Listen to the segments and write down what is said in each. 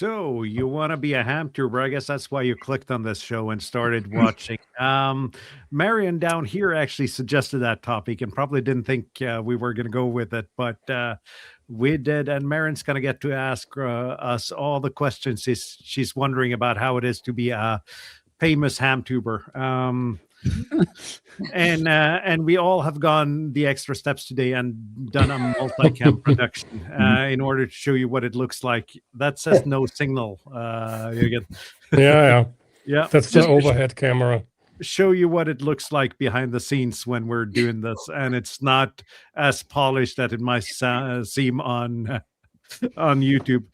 So you want to be a HAMTUBER? I guess that's why you clicked on this show and started watching. Marion down here actually suggested that topic and probably didn't think we were going to go with it, but we did. And Marion's going to get to ask us all the questions she's wondering about how it is to be a famous HAMTUBER. And we all have gone the extra steps today and done a multicam production in order to show you what it looks like. That says no signal. You get yeah. That's the overhead camera. Show you what it looks like behind the scenes when we're doing this, and it's not as polished that it might seem on YouTube.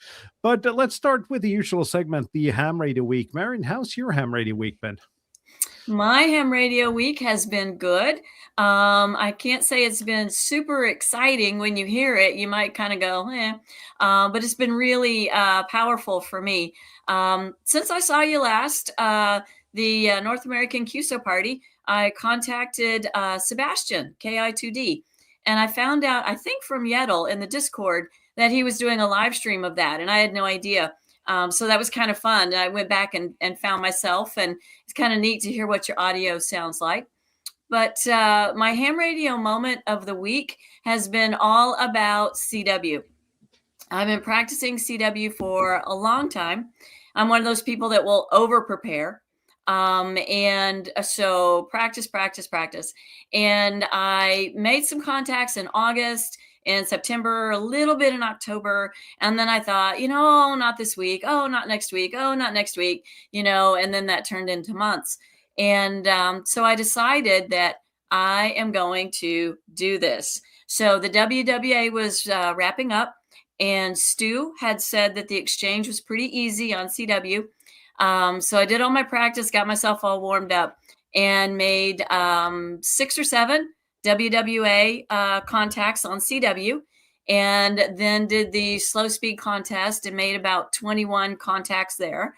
But let's start with the usual segment, the Ham Radio Week. Marion, how's your Ham Radio Week been? My Ham Radio Week has been good. I can't say it's been super exciting. When you hear it, you might kind of go, but it's been really powerful for me. Since I saw you last, the North American QSO party, I contacted Sebastian, KI2D, and I found out, I think from Yetel in the Discord, that he was doing a live stream of that, and I had no idea. So that was kind of fun. I went back and found myself, and it's kind of neat to hear what your audio sounds like. But my ham radio moment of the week has been all about CW. I've been practicing CW for a long time. I'm one of those people that will over prepare. And so practice. And I made some contacts in August, in September, a little bit in October. And then I thought, not this week. Oh, not next week. Oh, not next week, and then that turned into months. And so I decided that I am going to do this. So the WWA was wrapping up, and Stu had said that the exchange was pretty easy on CW. So I did all my practice, got myself all warmed up, and made 6 or 7 WWA contacts on CW, and then did the slow speed contest and made about 21 contacts there.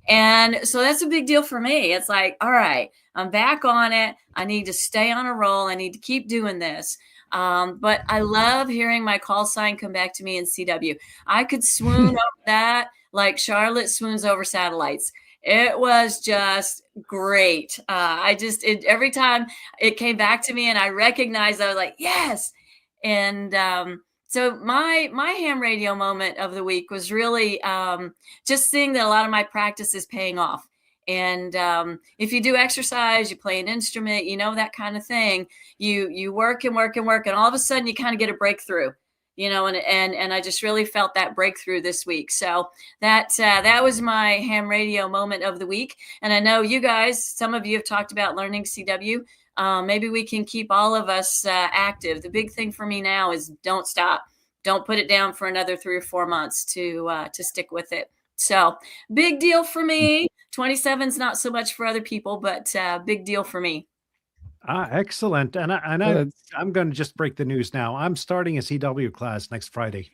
And so that's a big deal for me. It's like, all right, I'm back on it. I need to stay on a roll. I need to keep doing this. But I love hearing my call sign come back to me in CW. I could swoon over that like Charlotte swoons over satellites. It was just great. Every time it came back to me and I recognized, I was like, yes. And so my ham radio moment of the week was really just seeing that a lot of my practice is paying off. And if you do exercise, you play an instrument, that kind of thing, you work and all of a sudden you kind of get a breakthrough. And I just really felt that breakthrough this week. So that was my ham radio moment of the week. And I know you guys, some of you have talked about learning CW. Maybe we can keep all of us active. The big thing for me now is don't stop. Don't put it down for another 3 or 4 months to stick with it. So big deal for me. 27's not so much for other people, but big deal for me. Excellent. And I'm going to just break the news now. I'm starting a CW class next Friday,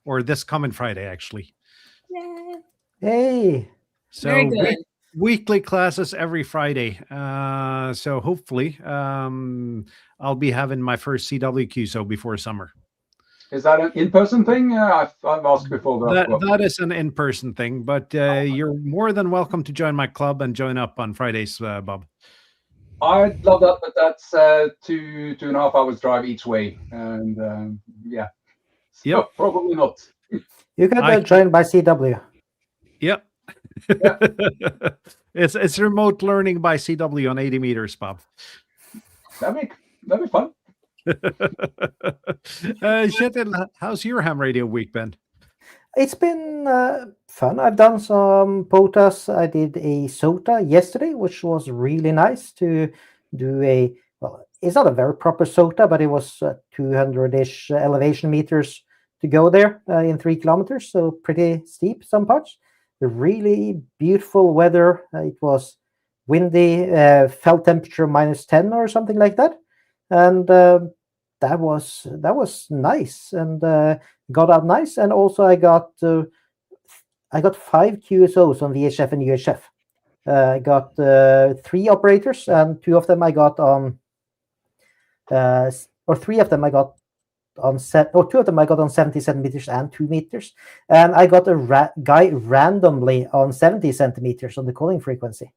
or this coming Friday, actually. Yeah. Hey. So weekly classes every Friday. So hopefully I'll be having my first CW QSO before summer. Is that an in-person thing? I've asked before. That is an in-person thing, but you're more than welcome to join my club and join up on Fridays, Bob. I'd love that, but that's 2.5 hours drive each way, and yep, probably not. You can join by CW. Yep. Yeah. It's remote learning by CW on 80 meters, Bob. That'd be fun. Kjetil, how's your ham radio week been? It's been fun. I've done some POTAs. I did a SOTA yesterday, which was really nice to do it's not a very proper SOTA, but it was 200-ish elevation meters to go there in 3 kilometers. So pretty steep some parts. Really beautiful weather. It was windy, felt temperature -10 or something like that. And that was nice, and got out nice. And also I got 5 QSOs on VHF and UHF. I got 3 operators, and 2 of them I got on, or 3 of them I got on two of them I got on 70 centimeters and 2 meters, and I got a guy randomly on 70 centimeters on the calling frequency.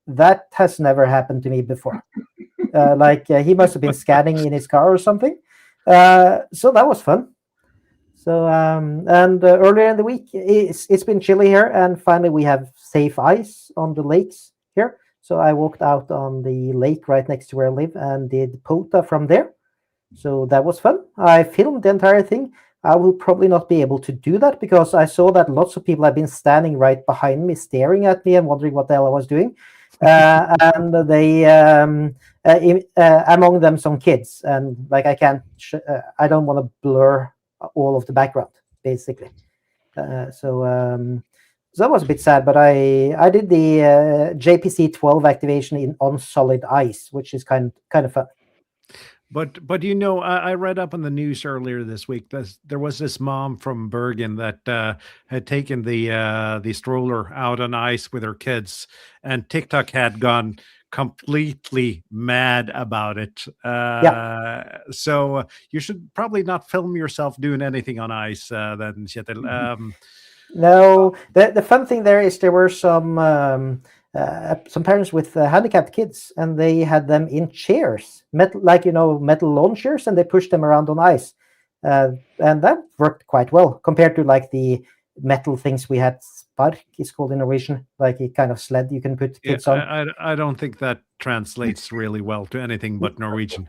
That has never happened to me before. He must have been scanning in his car or something. So that was fun. So and earlier in the week, it's been chilly here, and finally we have safe ice on the lakes here. So I walked out on the lake right next to where I live and did POTA from there. So that was fun. I filmed the entire thing. I will probably not be able to do that because I saw that lots of people have been standing right behind me, staring at me and wondering what the hell I was doing. And they, among them, some kids, and like I can't, I don't want to blur all of the background, basically. So that was a bit sad, but I did the JPC 12 activation on solid ice, which is kind of fun. But you know, I read up on the news earlier this week. There was this mom from Bergen that had taken the stroller out on ice with her kids, and TikTok had gone completely mad about it. So you should probably not film yourself doing anything on ice, then, Kjetil. No, the fun thing there is there were some parents with handicapped kids, and they had them in chairs, metal lawn chairs, and they pushed them around on ice, and that worked quite well compared to like the metal things we had. Spark is called in Norwegian, like a kind of sled you can put kids on. I don't think that translates really well to anything but Norwegian.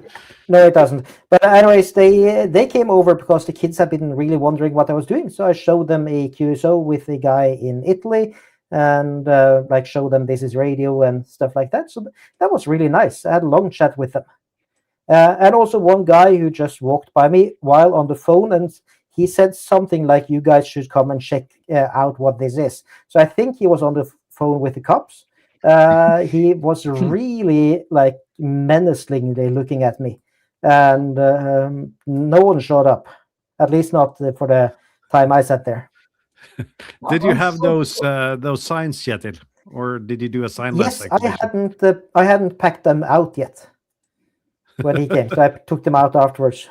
No, it doesn't. But anyways, they came over because the kids had been really wondering what I was doing. So I showed them a QSO with a guy in Italy, and show them this is radio and stuff like that. So that was really nice. I had a long chat with them. And also one guy who just walked by me while on the phone, and he said something like, "You guys should come and check out what this is." So I think he was on the phone with the cops. He was really like menacingly looking at me, and no one showed up, at least not for the time I sat there. Did you have those signs, Kjetil, or did you do a signless? Yes, I hadn't packed them out yet when he came, so I took them out afterwards.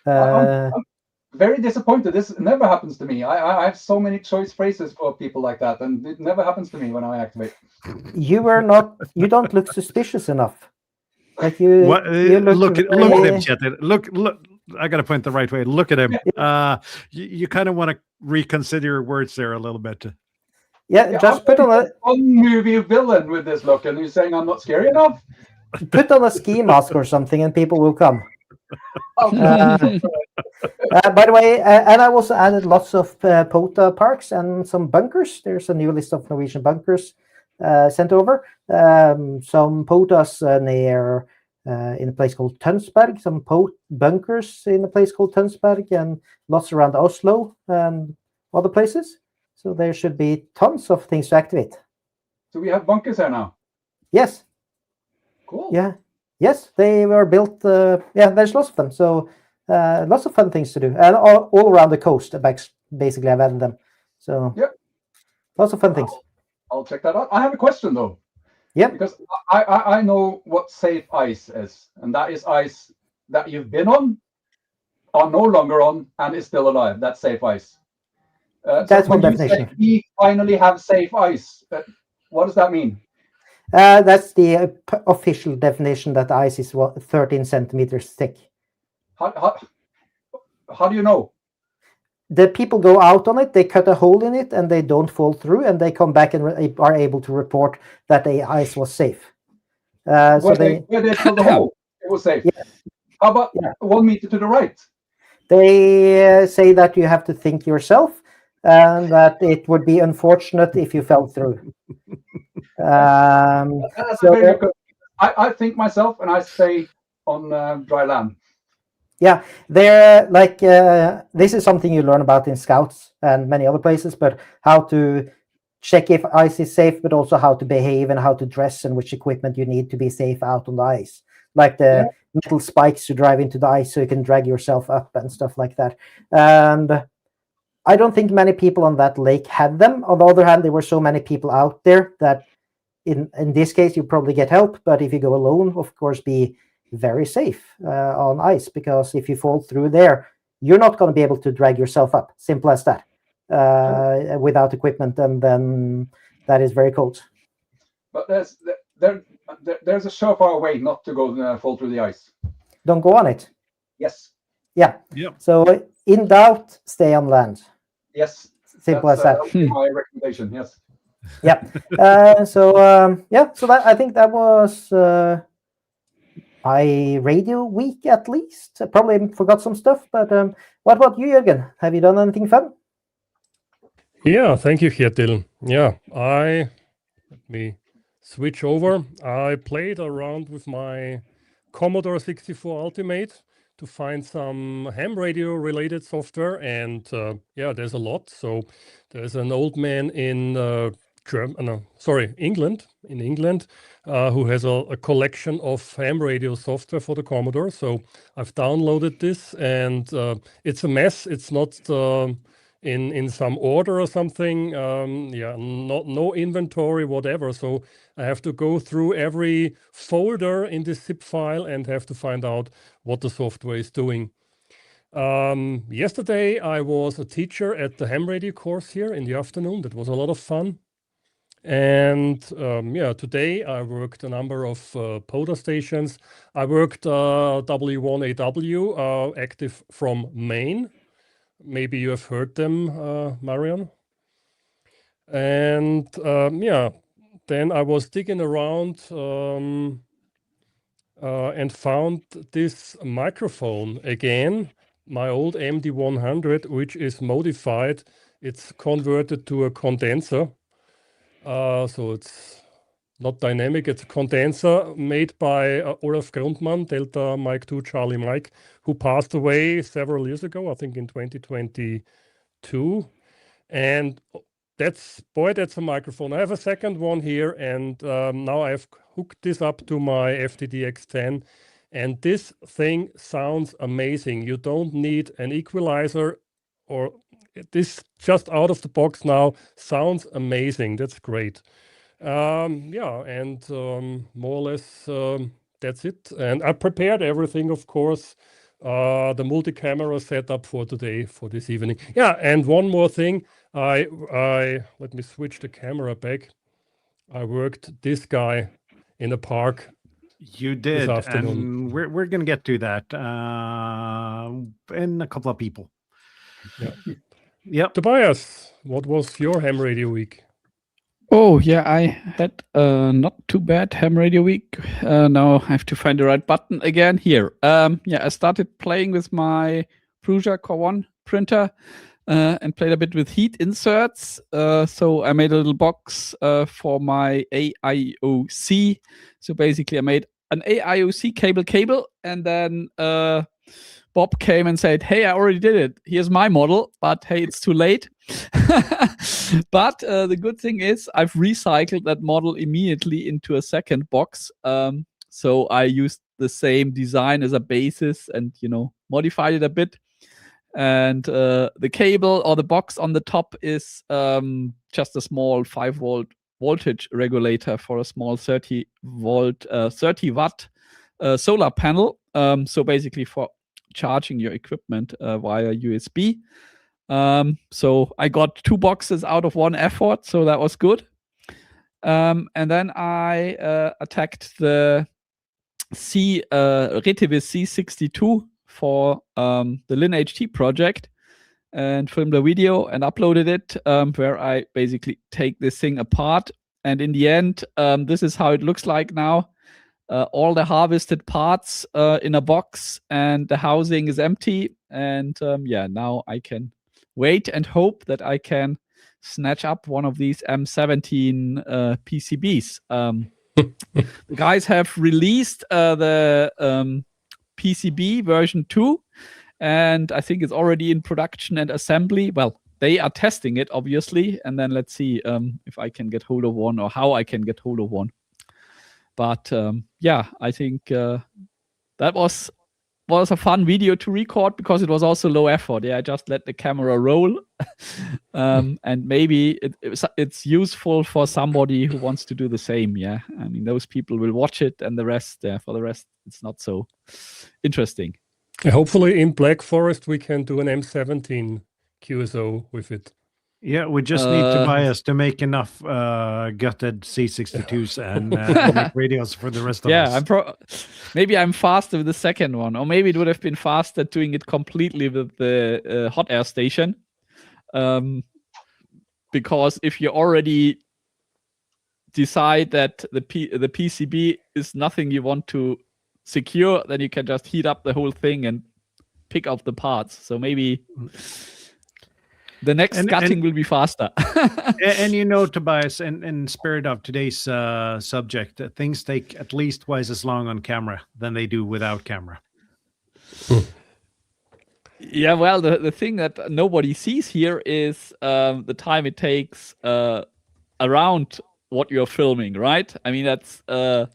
I'm very disappointed. This never happens to me. I have so many choice phrases for people like that, and it never happens to me when I activate. You don't look suspicious enough. Like you look at him, Kjetil. Look. I got to point the right way. Look at him. You kind of want to reconsider your words there a little bit. Yeah, just put on a movie villain with this look, and you're saying I'm not scary enough. Put on a ski mask or something, and people will come. Okay. By the way, and I also added lots of POTA parks and some bunkers. There's a new list of Norwegian bunkers sent over. Some POTAs near in a place called Tønsberg, some bunkers in a place called Tønsberg, and lots around Oslo and other places. So there should be tons of things to activate. So we have bunkers here now? Yes. Cool. Yeah. Yes, they were built. There's lots of them. So lots of fun things to do. And all around the coast, basically, I've added them. So lots of fun things. I'll check that out. I have a question, though. Yeah. Because I know what safe ice is, and that is ice that you've been on, are no longer on, and is still alive. That's safe ice. That's one definition. We finally have safe ice. What does that mean? That's the official definition that the ice is 13 centimeters thick. How do you know? The people go out on it, they cut a hole in it, and they don't fall through, and they come back and are able to report that the ice was safe. Where they cut the hole, it was safe. Yeah. How about 1 meter to the right? They say that you have to think yourself, and that it would be unfortunate if you fell through. That's very good. I think myself, and I stay on dry land. Yeah, they're like this is something you learn about in Scouts and many other places, but how to check if ice is safe, but also how to behave and how to dress and which equipment you need to be safe out on the ice, like the metal spikes to drive into the ice so you can drag yourself up and stuff like that. And I don't think many people on that lake had them. On the other hand, there were so many people out there that in this case you probably get help, but if you go alone, of course, be very safe on ice, because if you fall through there, you're not going to be able to drag yourself up. Simple as that. Without equipment, and then that is very cold. But there's a surefire way not to go fall through the ice. Don't go on it. Yes. Yeah. Yep. So in doubt, stay on land. Yes. Simple as that. My recommendation. Yes. Yeah. So that, I think that was my radio week, at least. I probably forgot some stuff, but what about you, Jürgen? Have you done anything fun? Yeah, thank you, Kjetil. Yeah, let me switch over. I played around with my Commodore 64 Ultimate to find some ham radio related software, and there's a lot. So there's an old man in England, who has a collection of ham radio software for the Commodore. So I've downloaded this, and it's a mess. It's not in some order or something. No inventory, whatever. So I have to go through every folder in this zip file and have to find out what the software is doing. Yesterday I was a teacher at the ham radio course here in the afternoon. That was a lot of fun. And today I worked a number of POTA stations. I worked W1AW, active from Maine. Maybe you have heard them, Marion. And then I was digging around and found this microphone again, my old MD100, which is modified. It's converted to a condenser. So it's not dynamic, it's a condenser made by Olaf Grundmann, Delta Mike 2 Charlie Mike, who passed away several years ago, I think in 2022. And that's a microphone. I have a second one here, and now I've hooked this up to my FTDX10, and this thing sounds amazing. You don't need an equalizer, or this just out of the box now sounds amazing. That's great. More or less that's it. And I prepared everything, of course, the multi-camera setup for today, for this evening. Yeah, and one more thing. I let me switch the camera back. I worked this guy in a park. You did, and we're going to get to that in a couple of people. Yeah. Yep. Tobias, what was your ham radio week? Oh, yeah, I had not too bad ham radio week. Now I have to find the right button again. Here. I started playing with my Prusa Core 1 printer and played a bit with heat inserts. So I made a little box for my AIOC. So basically I made an AIOC cable, and then Bob came and said, hey, I already did it. Here's my model, but hey, it's too late. But the good thing is I've recycled that model immediately into a second box. So I used the same design as a basis and, modified it a bit. And the cable or the box on the top is just a small 5-volt voltage regulator for a small 30 watt solar panel. So basically for charging your equipment via USB. So I got 2 boxes out of one effort, so that was good. And then I attacked the Retivis C62 for the LinHT project and filmed a video and uploaded it, where I basically take this thing apart. And in the end, this is how it looks like now. All the harvested parts in a box, and the housing is empty. And now I can wait and hope that I can snatch up one of these M17 PCBs. The guys have released the PCB version 2, and I think it's already in production and assembly. Well, they are testing it, obviously, and then let's see if I can get hold of one or how I can get hold of one. But I think that was was a fun video to record because it was also low effort. Yeah, I just let the camera roll, and maybe it's useful for somebody who wants to do the same. Yeah, I mean those people will watch it, and the rest, for the rest, it's not so interesting. Hopefully, in Black Forest, we can do an M17 QSO with it. Yeah, we just need Tobias to make enough gutted C62s and make radios for the rest of us. Yeah, maybe I'm faster with the second one, or maybe it would have been faster doing it completely with the hot air station. Because if you already decide that the PCB is nothing you want to secure, then you can just heat up the whole thing and pick up the parts. So maybe the next gutting will be faster. And Tobias, in spirit of today's subject, things take at least twice as long on camera than they do without camera. Yeah, well, the thing that nobody sees here is the time it takes around what you're filming, right? I mean, that's... as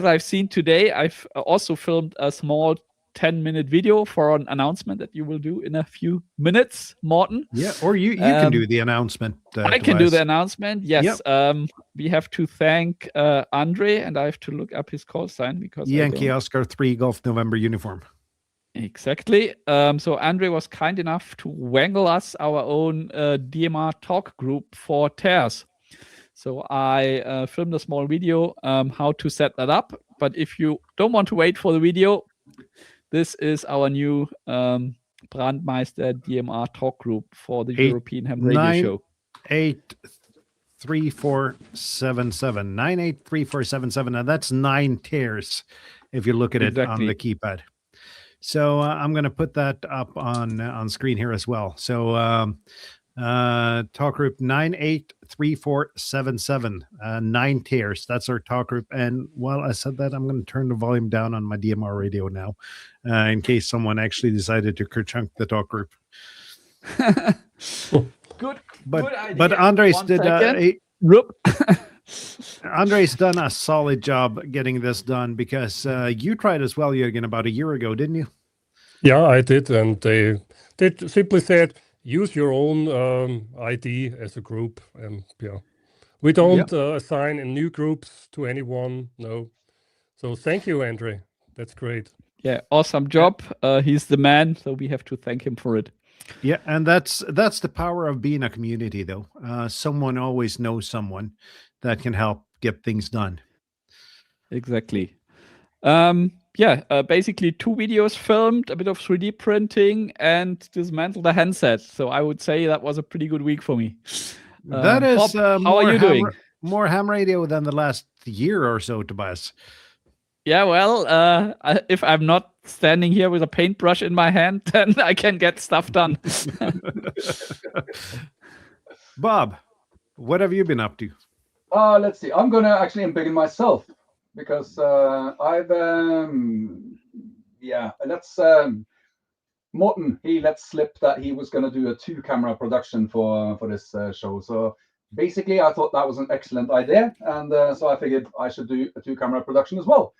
I've seen today, I've also filmed a small 10-minute video for an announcement that you will do in a few minutes, Morten. Yeah, or you can do the announcement. I can do the announcement, yes. Yep. We have to thank Andre, and I have to look up his call sign because Yankee Oscar 3 Golf November uniform. Exactly. So Andre was kind enough to wangle us our own DMR talk group for TEHRS. So I filmed a small video how to set that up. But if you don't want to wait for the video, this is our new Brandmeister DMR talk group for the European Ham Radio Show. 9834779. 9834779. And that's 9 TEHRS if you look at it on the keypad. So I'm going to put that up on screen here as well. So talk group 983477, 9 TEHRS. That's our talk group. And while I said that, I'm going to turn the volume down on my DMR radio now, in case someone actually decided to kerchunk the talk group. Good idea. But Andres did Andres done a solid job getting this done, because you tried as well, Jürgen, about a year ago, didn't you? Yeah, I did, and they simply said, use your own ID as a group, and we don't assign new groups to anyone. No, so thank you, Andre. That's great. Yeah, awesome job. He's the man, so we have to thank him for it. Yeah, and that's the power of being a community, though. Someone always knows someone that can help get things done. Exactly. Basically 2 videos filmed, a bit of 3D printing, and dismantled the handset. So I would say that was a pretty good week for me. That is Bob, how are you doing? More ham radio than the last year or so, Tobias. Yeah, well, if I'm not standing here with a paintbrush in my hand, then I can get stuff done. Bob, what have you been up to? Let's see. I'm going to actually embiggen myself, because Morten, he let slip that he was going to do a 2-camera production for this show. So basically, I thought that was an excellent idea, and so I figured I should do a 2-camera production as well.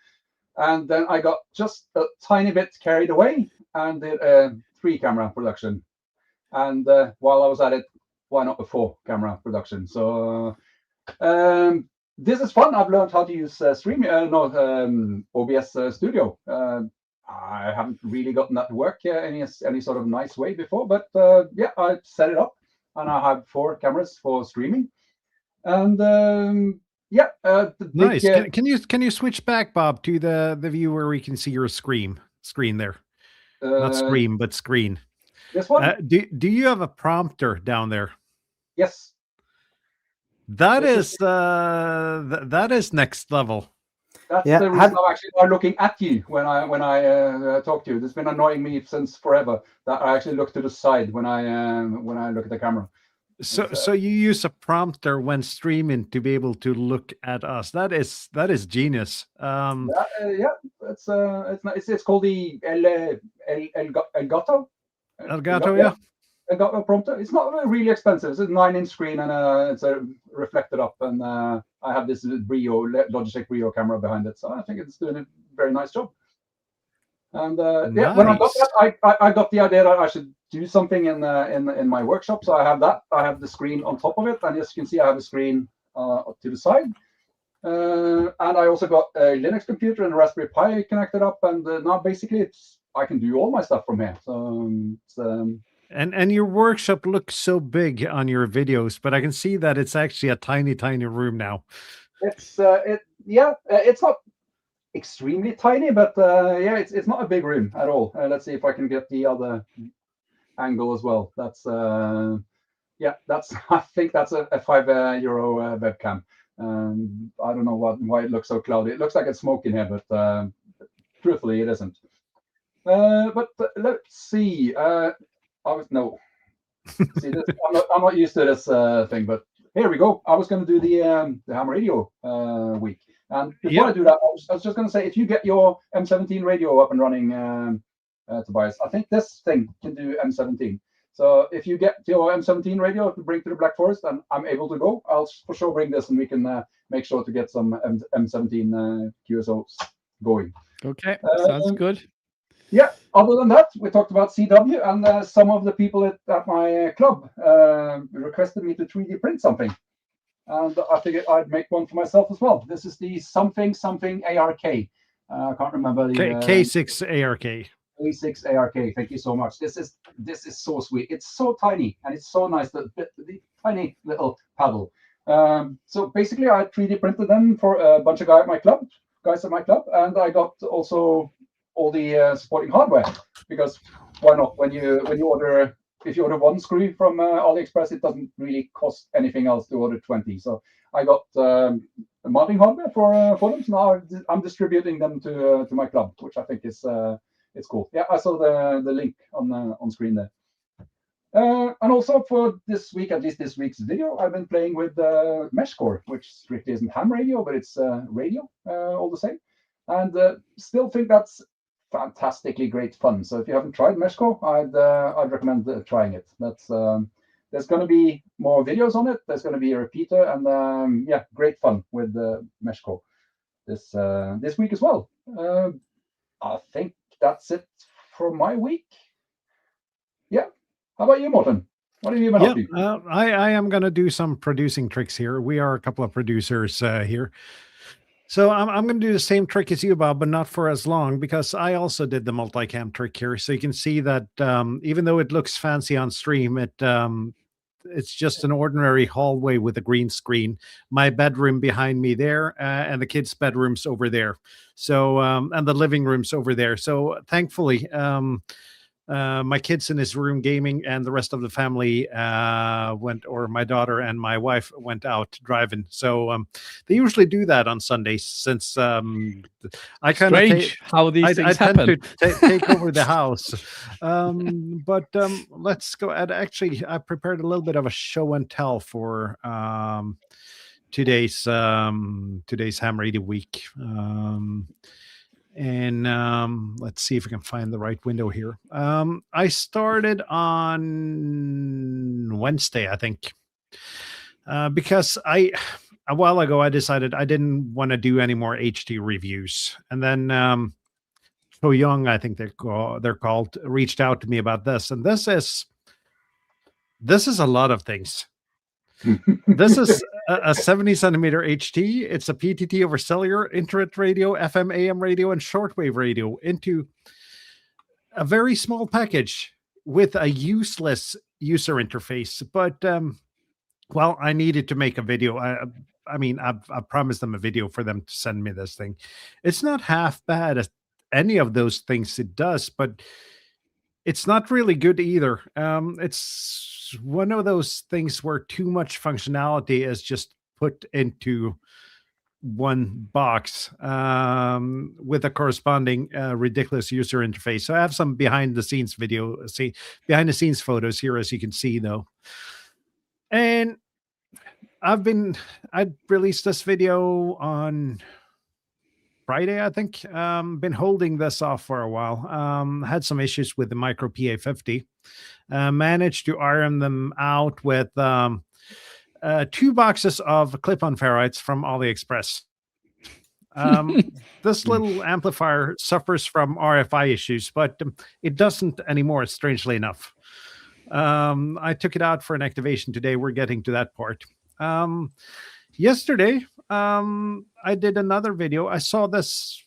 And then I got just a tiny bit carried away and did a 3-camera production. And while I was at it, why not a 4-camera production? So this is fun. I've learned how to use OBS Studio. I haven't really gotten that to work any sort of nice way before, but I set it up, and I have 4 cameras for streaming. And nice. Can you switch back, Bob, to the view where we can see your screen there? Not scream, but screen. This one. Do you have a prompter down there? Yes. That is next level. That's the reason I'm actually looking at you when I talk to you. It's been annoying me since forever that I actually look to the side when I look at the camera. So you use a prompter when streaming to be able to look at us. That is genius. It's called the Elgato. Elgato, yeah. Elgato prompter. It's not really expensive. It's a 9-inch screen, and it's reflected up, and I have this Logitech Brio camera behind it. So I think it's doing a very nice job. And yeah, when I got Nice. that, I got the idea that I should do something in my workshop. So I have that. I have the screen on top of it, and as you can see, I have a screen to the side. And I also got a Linux computer and a Raspberry Pi connected up, and now basically I can do all my stuff from here. So And your workshop looks so big on your videos, but I can see that it's actually a tiny room now. it's it's not extremely tiny, but yeah, it's not a big room at all. Let's see if I can get the other angle as well. That's yeah, that's I think that's a €5 webcam. I don't know why it looks so cloudy. It looks like it's smoke in here, but truthfully, it isn't. But let's see. See this. I'm not used to this thing, but here we go. I was going to do the ham radio week, and before I do that, I was just going to say, if you get your M17 radio up and running, Tobias, I think this thing can do M17. So if you get your M17 radio to bring to the Black Forest, and I'm able to go, I'll for sure bring this, and we can make sure to get some M17 QSOs going. Okay, sounds good. Yeah, other than that, we talked about CW, and some of the people at my club requested me to 3D print something. And I figured I'd make one for myself as well. This is the something ARK. I can't remember the K6 ARK. K6 ARK. Thank you so much. This is so sweet. It's so tiny, and it's so nice, the tiny little paddle. So basically, I 3D printed them for a bunch of guys at my club, and I got also all the supporting hardware, because why not? When you order, if you order one screw from AliExpress, it doesn't really cost anything else to order 20. So I got mounting hardware for them. So now I'm distributing them to my club, which I think is it's cool. Yeah, I saw the link on screen there. And also for this week, at least this week's video, I've been playing with MeshCore, which strictly isn't ham radio, but it's radio all the same. And still think that's fantastically great fun. So if you haven't tried MeshCore, I'd recommend trying it. That's there's going to be more videos on it. There's going to be a repeater, and yeah, great fun with MeshCore this week as well. I think that's it for my week. Yeah. How about you, Morten? What have you been up to? I am going to do some producing tricks here. We are a couple of producers here. So I'm going to do the same trick as you, Bob, but not for as long, because I also did the multicam trick here. So you can see that even though it looks fancy on stream, it's just an ordinary hallway with a green screen. My bedroom behind me there, and the kids' bedrooms over there. So and the living room's over there. So thankfully, my kids in his room gaming, and the rest of the family or my daughter and my wife went out driving. So they usually do that on Sundays, since I kind of how these things happen. Tend to take over the house. But let's go. And actually, I prepared a little bit of a show and tell for today's Ham Radio Week. And let's see if we can find the right window here. I started on Wednesday, I think, because a while ago I decided I didn't want to do any more HT reviews, and then So Young, I think they're called, reached out to me about this, and this is a lot of things. This is a 70 centimeter HT. It's a PTT over cellular, internet radio, FM, AM radio, and shortwave radio into a very small package with a useless user interface. But well, I needed to make a video. I mean, I've promised them a video for them to send me this thing. It's not half bad as any of those things it does, but it's not really good either. It's one of those things where too much functionality is just put into one box with a corresponding ridiculous user interface. So I have some behind the scenes photos here, as you can see, though. And I released this video on Friday, I think. Been holding this off for a while. Had some issues with the micro PA50. Managed to iron them out with 2 boxes of clip-on ferrites from AliExpress. This little amplifier suffers from RFI issues, but it doesn't anymore, strangely enough. I took it out for an activation today. We're getting to that part. Yesterday, I did another video. I saw this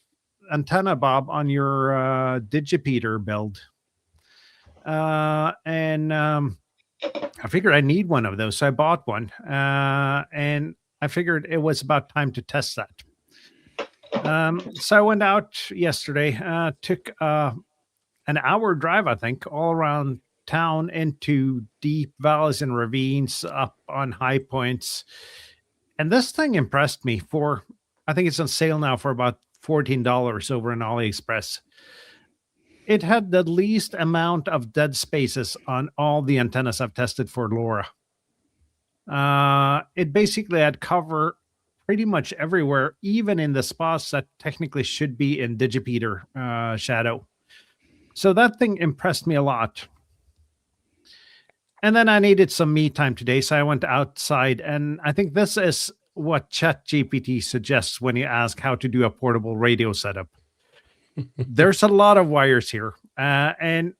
antenna, Bob, on your Digipeater build. And I figured I need one of those, so I bought one. And I figured it was about time to test that. So I went out yesterday, took an hour drive, I think, all around town into deep valleys and ravines, up on high points. And this thing impressed me for, I think it's on sale now for about $14 over on AliExpress. It had the least amount of dead spaces on all the antennas I've tested for LoRa. It basically had cover pretty much everywhere, even in the spots that technically should be in Digipeater shadow. So that thing impressed me a lot. And then I needed some me time today, so I went outside, and I think this is what ChatGPT suggests when you ask how to do a portable radio setup. There's a lot of wires here, and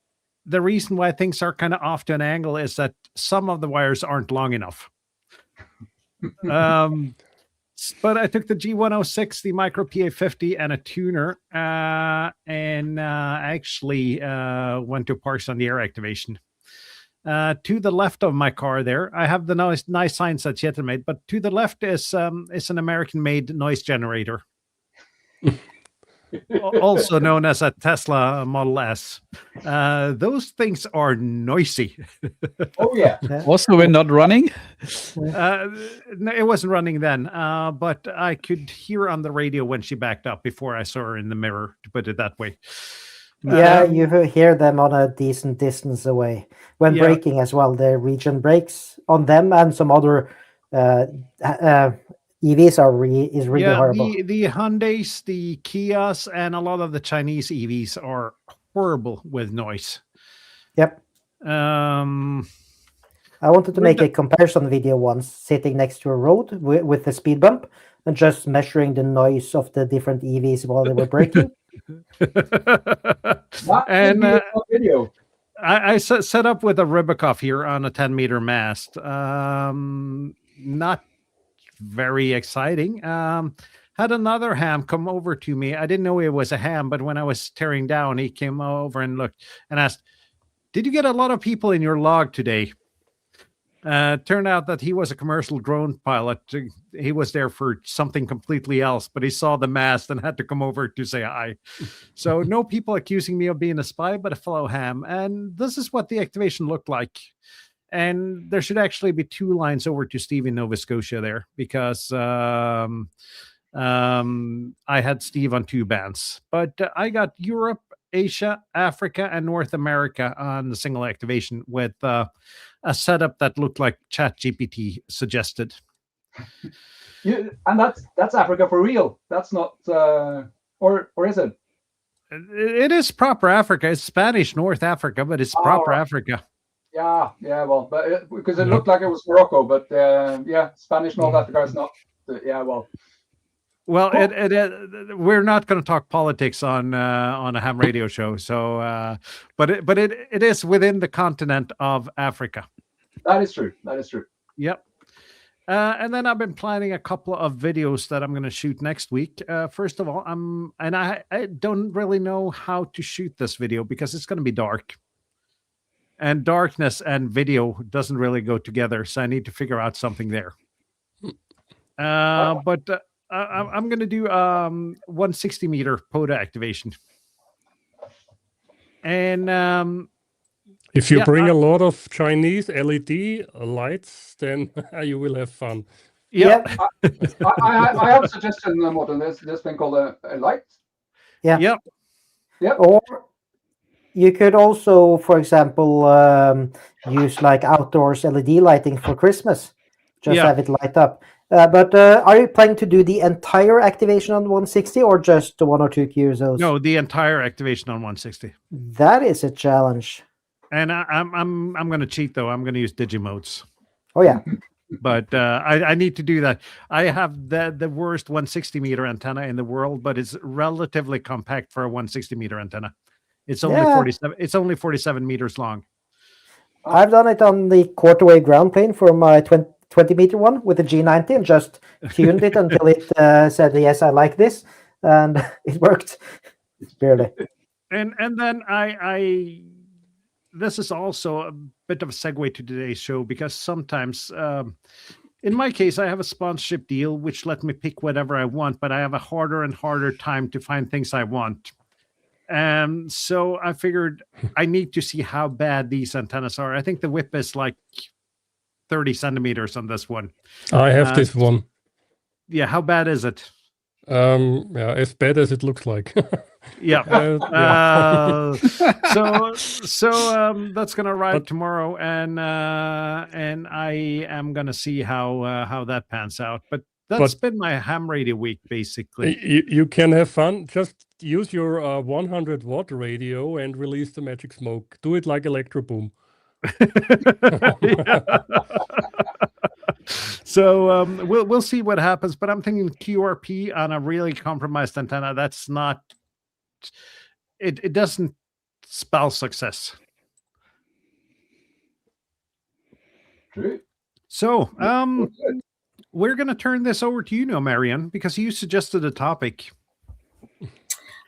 the reason why things are kind of off to an angle is that some of the wires aren't long enough. But I took the G106, the Micro PA50, and a tuner, and actually went to Parks on the Air activation. To the left of my car there, I have the nice signs that Jetta made, but to the left is an American-made noise generator. Also known as a Tesla Model S. Those things are noisy. Oh, yeah. Also, we're not running. No, it wasn't running then, but I could hear on the radio when she backed up before I saw her in the mirror, to put it that way. Yeah, you hear them on a decent distance away. When braking as well, the region brakes on them and some other EVs is really horrible. The Hyundais, the Kias, and a lot of the Chinese EVs are horrible with noise. Yep. I wanted to make a comparison video once, sitting next to a road with a speed bump and just measuring the noise of the different EVs while they were braking. And video. I set up with a Ribikov here on a 10-meter mast. Not very exciting. Had another ham come over to me. I didn't know it was a ham, but when I was tearing down, he came over and looked and asked, "Did you get a lot of people in your log today?" Turned out that he was a commercial drone pilot. He was there for something completely else, but he saw the mast and had to come over to say hi. So no people accusing me of being a spy, but a fellow ham. And this is what the activation looked like. And there should actually be 2 lines over to Steve in Nova Scotia there, because I had Steve on 2 bands. But I got Europe, Asia, Africa, and North America on the single activation with a setup that looked like ChatGPT suggested. And that's Africa for real. That's not, or is it? It is proper Africa. It's Spanish North Africa, but it's proper Africa. Yeah, well, but because it looked like it was Morocco, but yeah, Spanish North Africa is not. Yeah, well. Well, we're not going to talk politics on a ham radio show. So, but it is within the continent of Africa. That is true. Yep. And then I've been planning a couple of videos that I'm going to shoot next week. First of all, I don't really know how to shoot this video because it's going to be dark. And darkness and video doesn't really go together, so I need to figure out something there. But I'm going to do 160-meter POTA activation. And if you bring a lot of Chinese LED lights, then you will have fun. Yeah. I have a suggestion, Morten. There's this thing called a light. Yeah. Yep. Or you could also, for example, use like outdoors LED lighting for Christmas. Just have it light up. But are you planning to do the entire activation on 160 or just the 1 or 2 QSOs? No, the entire activation on 160. That is a challenge. And I'm going to cheat though. I'm going to use Digimodes. Oh yeah. but I need to do that. I have the worst 160 meter antenna in the world, but it's relatively compact for a 160 meter antenna. It's only 47. It's only 47 meters long. I've done it on the quarter wave ground plane for my 20 meter one with the G90 and just tuned it until it said, yes, I like this. And it worked. Barely. And then I this is also a bit of a segue to today's show, because sometimes in my case, I have a sponsorship deal which let me pick whatever I want, but I have a harder and harder time to find things I want. So I figured I need to see how bad these antennas are. I think the whip is like 30 centimeters on this one. I have this one. Yeah, how bad is it? Yeah, as bad as it looks like. Yeah. Yeah. So that's gonna arrive tomorrow, and I am gonna see how that pans out. But that's been my ham radio week, basically. You can have fun. Just use your 100-watt radio and release the magic smoke. Do it like Electro Boom. So we'll see what happens, but I'm thinking QRP on a really compromised antenna. That's not. It doesn't spell success. True. So we're going to turn this over to you now, Marion, because you suggested a topic.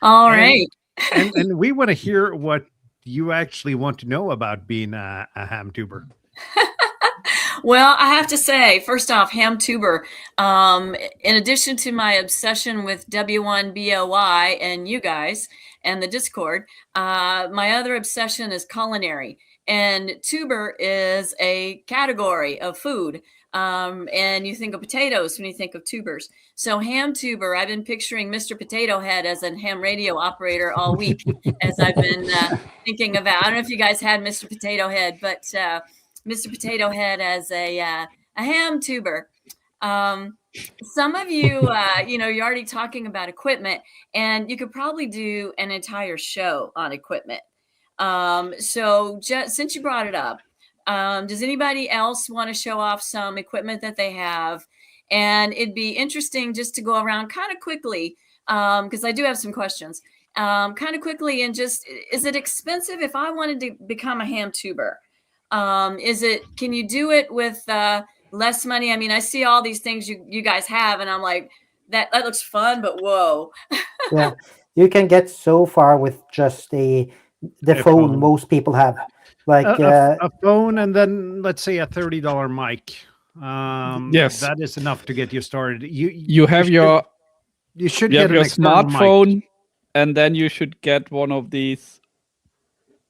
All right. And we want to hear what you actually want to know about being a HAMTUBER. Well, I have to say, first off, HAMTUBER, in addition to my obsession with W1BOY and you guys and the Discord, my other obsession is culinary. And tuber is a category of food. And you think of potatoes when you think of tubers. So HAMTUBER, I've been picturing Mr. Potato Head as a ham radio operator all week as I've been thinking about. I don't know if you guys had Mr. Potato Head, but Mr. Potato Head as a HAMTUBER. Some of you, you're already talking about equipment, and you could probably do an entire show on equipment. So just since you brought it up, does anybody else want to show off some equipment that they have? And it'd be interesting just to go around kind of quickly, because I do have some questions, kind of quickly, and just, is it expensive if I wanted to become a HAMTUBER? Can you do it with less money? I mean, I see all these things you guys have, and I'm like, that looks fun, but whoa. Yeah, you can get so far with just the phone most people have. Like a phone, and then let's say a $30 mic. Yes, that is enough to get you started. You have your smartphone, mic. And then you should get one of these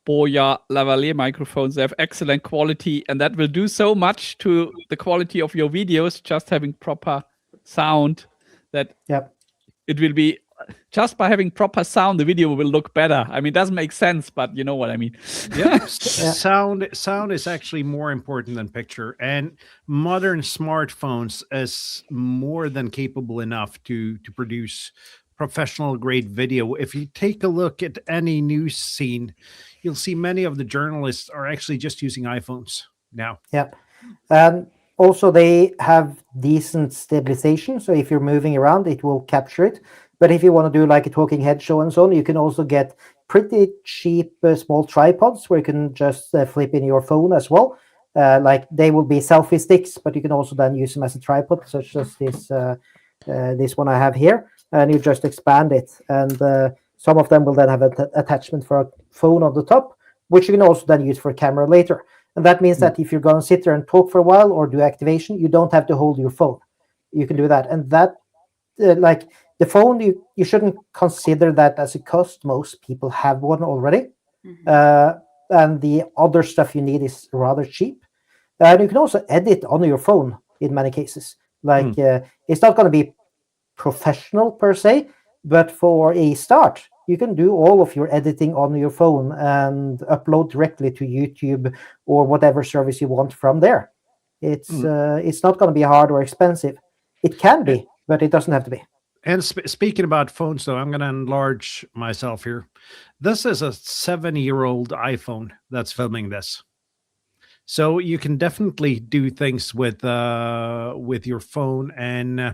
Boya lavalier microphones. They have excellent quality, and that will do so much to the quality of your videos, just having proper sound, that it will be, just by having proper sound, the video will look better. I mean, it doesn't make sense, but you know what I mean. Yeah, sound is actually more important than picture, and modern smartphones is more than capable enough to produce professional grade video. If you take a look at any news scene, you'll see many of the journalists are actually just using iPhones now. Yeah. Also, they have decent stabilization. So if you're moving around, it will capture it. But if you want to do like a talking head show and so on, you can also get pretty cheap small tripods where you can just flip in your phone as well. Like they will be selfie sticks, but you can also then use them as a tripod, such as this one I have here. And you just expand it. And some of them will then have an attachment for a phone on the top, which you can also then use for a camera later. And that means that if you're going to sit there and talk for a while or do activation, you don't have to hold your phone. You can do that. And that, like the phone, you shouldn't consider that as a cost. Most people have one already. Mm-hmm. And the other stuff you need is rather cheap. And you can also edit on your phone in many cases. Like it's not going to be professional per se, but for a start, you can do all of your editing on your phone and upload directly to YouTube or whatever service you want from there. It's not going to be hard or expensive. It can be, but it doesn't have to be. And speaking about phones, though, I'm going to enlarge myself here. This is a 7-year-old iPhone that's filming this. So you can definitely do things with your phone. And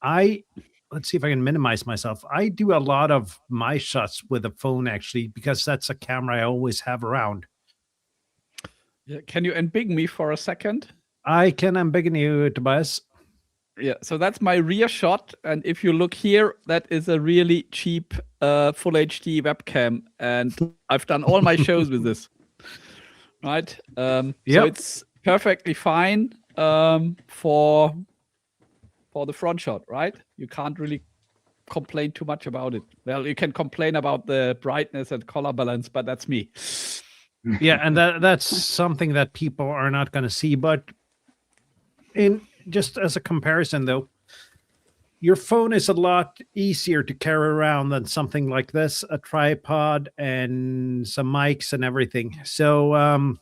let's see if I can minimize myself. I do a lot of my shots with a phone actually, because that's a camera I always have around. Yeah, can you unbig me for a second? I can unbig you, Tobias. Yeah, so that's my rear shot, and if you look here, that is a really cheap full HD webcam, and I've done all my shows with this. Right? So it's perfectly fine for the front shot, right? You can't really complain too much about it. Well, you can complain about the brightness and color balance, but that's me. Yeah, and that's something that people are not going to see. But in just as a comparison, though, your phone is a lot easier to carry around than something like this, a tripod and some mics and everything. So,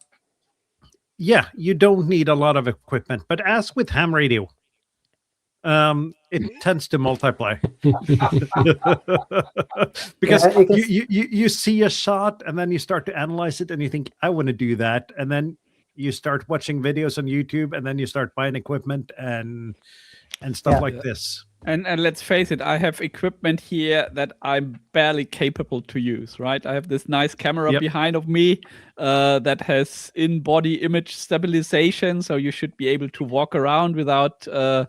yeah, you don't need a lot of equipment. But as with ham radio, it tends to multiply. Because you see a shot and then you start to analyze it and you think, I want to do that. And then you start watching videos on YouTube and then you start buying equipment and stuff like this. And let's face it, I have equipment here that I'm barely capable to use, right? I have this nice camera behind of me that has in-body image stabilization, so you should be able to walk around without a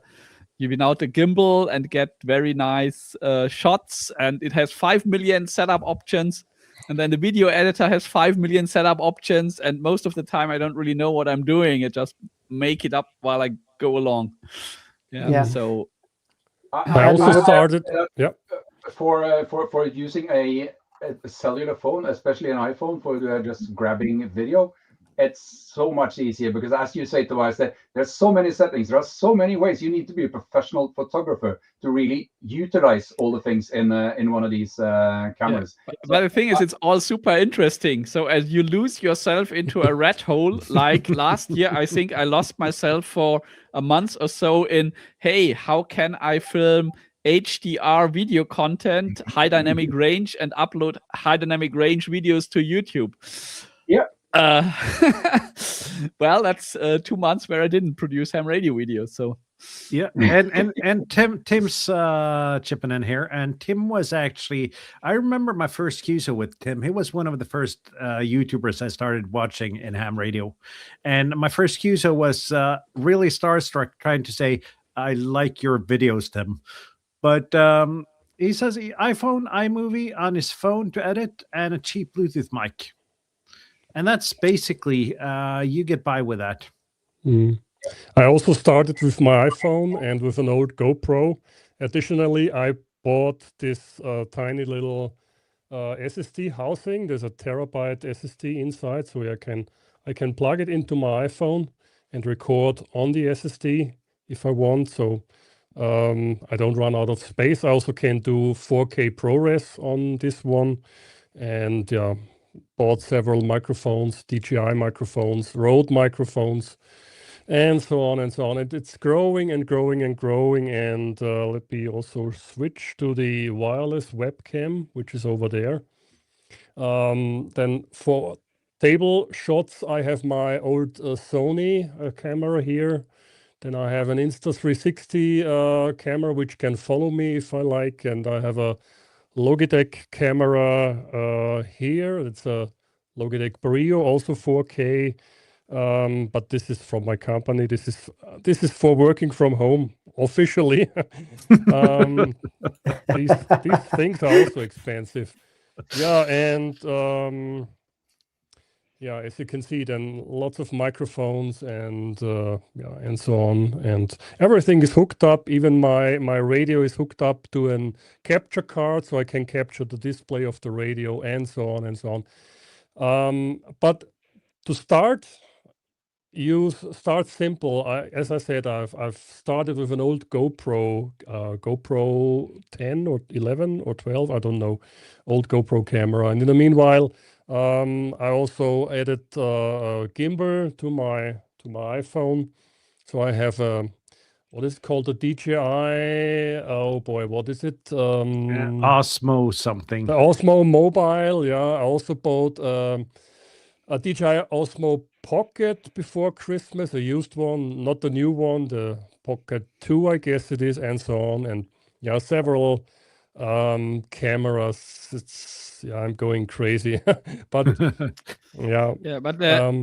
gimbal and get very nice shots. And it has 5 million setup options. And then the video editor has 5 million setup options. And most of the time, I don't really know what I'm doing. I just make it up while I go along. So I also started for using a cellular phone, especially an iPhone, for just grabbing video. It's so much easier because, as you say, Tobias, there's so many settings. There are so many ways. You need to be a professional photographer to really utilize all the things in one of these cameras. But the thing is, it's all super interesting. So as you lose yourself into a rat hole, like last year, I think I lost myself for a month or so in, hey, how can I film HDR video content, high dynamic range, and upload high dynamic range videos to YouTube? Yeah. Well, that's 2 months where I didn't produce ham radio videos. So yeah, and Tim's chipping in here, and Tim was actually, I remember my first QSO with Tim. He was one of the first YouTubers I started watching in ham radio, and my first QSO was really starstruck, trying to say, I like your videos, Tim. But he says iPhone, iMovie on his phone to edit, and a cheap Bluetooth mic. And that's basically, you get by with that. I also started with my iPhone and with an old GoPro. Additionally, I bought this tiny little SSD housing. There's a terabyte SSD inside, so I can plug it into my iPhone and record on the SSD if I want. So I don't run out of space. I also can do 4K ProRes on this one, and bought several microphones, DJI microphones, Rode microphones, and so on and so on. It's growing and growing and growing. And let me also switch to the wireless webcam, which is over there. Then for table shots, I have my old Sony camera here. Then I have an Insta360 camera, which can follow me if I like. And I have a Logitech camera here. It's a Logitech Brio, also 4K. But this is from my company. This is for working from home officially. These things are also expensive. Yeah, and as you can see, then lots of microphones and and so on, and everything is hooked up. Even my radio is hooked up to a capture card, so I can capture the display of the radio, and so on and so on. But to start, you start simple. As I said, I've started with an old GoPro 10 or 11 or 12, I don't know, old GoPro camera, and in the meanwhile, I also added a gimbal to my iPhone. So I have what is it called, the DJI? Oh boy, what is it? Osmo something. The Osmo Mobile. Yeah, I also bought a DJI Osmo Pocket before Christmas, a used one, not the new one, the Pocket 2, I guess it is, and so on. And yeah, several cameras. I'm going crazy. But yeah, Yeah, but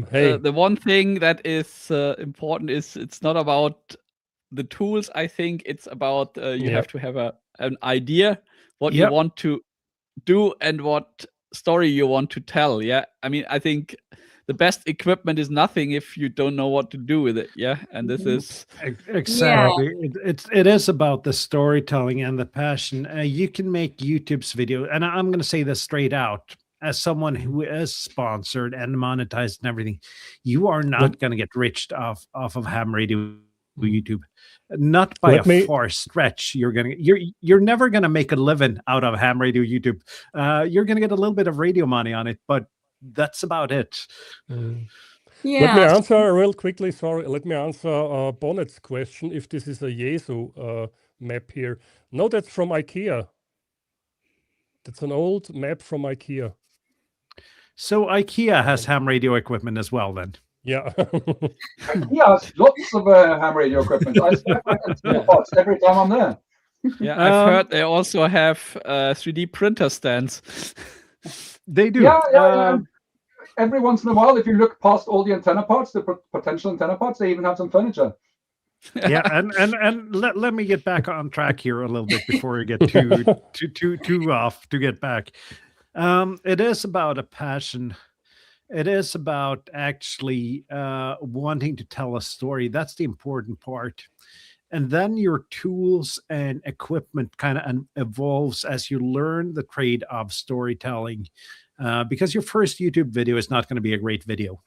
hey, the one thing that is important is it's not about the tools. I think it's about you have to have an idea what you Yep. want to do and what story you want to tell. Yeah, I mean, I think the best equipment is nothing if you don't know what to do with it. Yeah, and this is Exactly. It is about the storytelling and the passion. You can make YouTube's video, and I'm going to say this straight out. As someone who is sponsored and monetized and everything, you are not going to get rich off of ham radio YouTube, not by a far stretch. You're never going to make a living out of ham radio YouTube. You're going to get a little bit of radio money on it, but that's about it. Yeah. Let me answer real quickly. Sorry, let me answer Bonnet's question. If this is a Jesu map here, no, that's from IKEA. That's an old map from IKEA. So IKEA has ham radio equipment as well, then. Yeah. IKEA has lots of ham radio equipment. I spare parts every time I'm there. Yeah, I've heard they also have 3D printer stands. They do. Yeah. Every once in a while, if you look past all the antenna parts, the potential antenna parts, they even have some furniture. Yeah, and let me get back on track here a little bit before we get too off to get back. It is about a passion. It is about actually wanting to tell a story. That's the important part. And then your tools and equipment kind of evolves as you learn the trade of storytelling. Because your first YouTube video is not going to be a great video.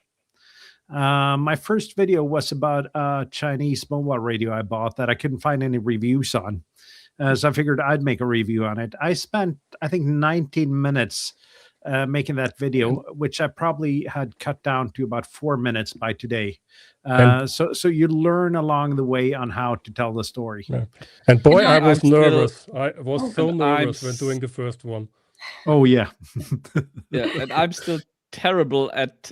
My first video was about a Chinese mobile radio I bought that I couldn't find any reviews on. So I figured I'd make a review on it. I spent, I think, 19 minutes making that video, which I probably had cut down to about 4 minutes by today. So you learn along the way on how to tell the story. Yeah. And boy, I was nervous. I was so nervous when doing the first one. Oh, yeah. Yeah, and I'm still terrible at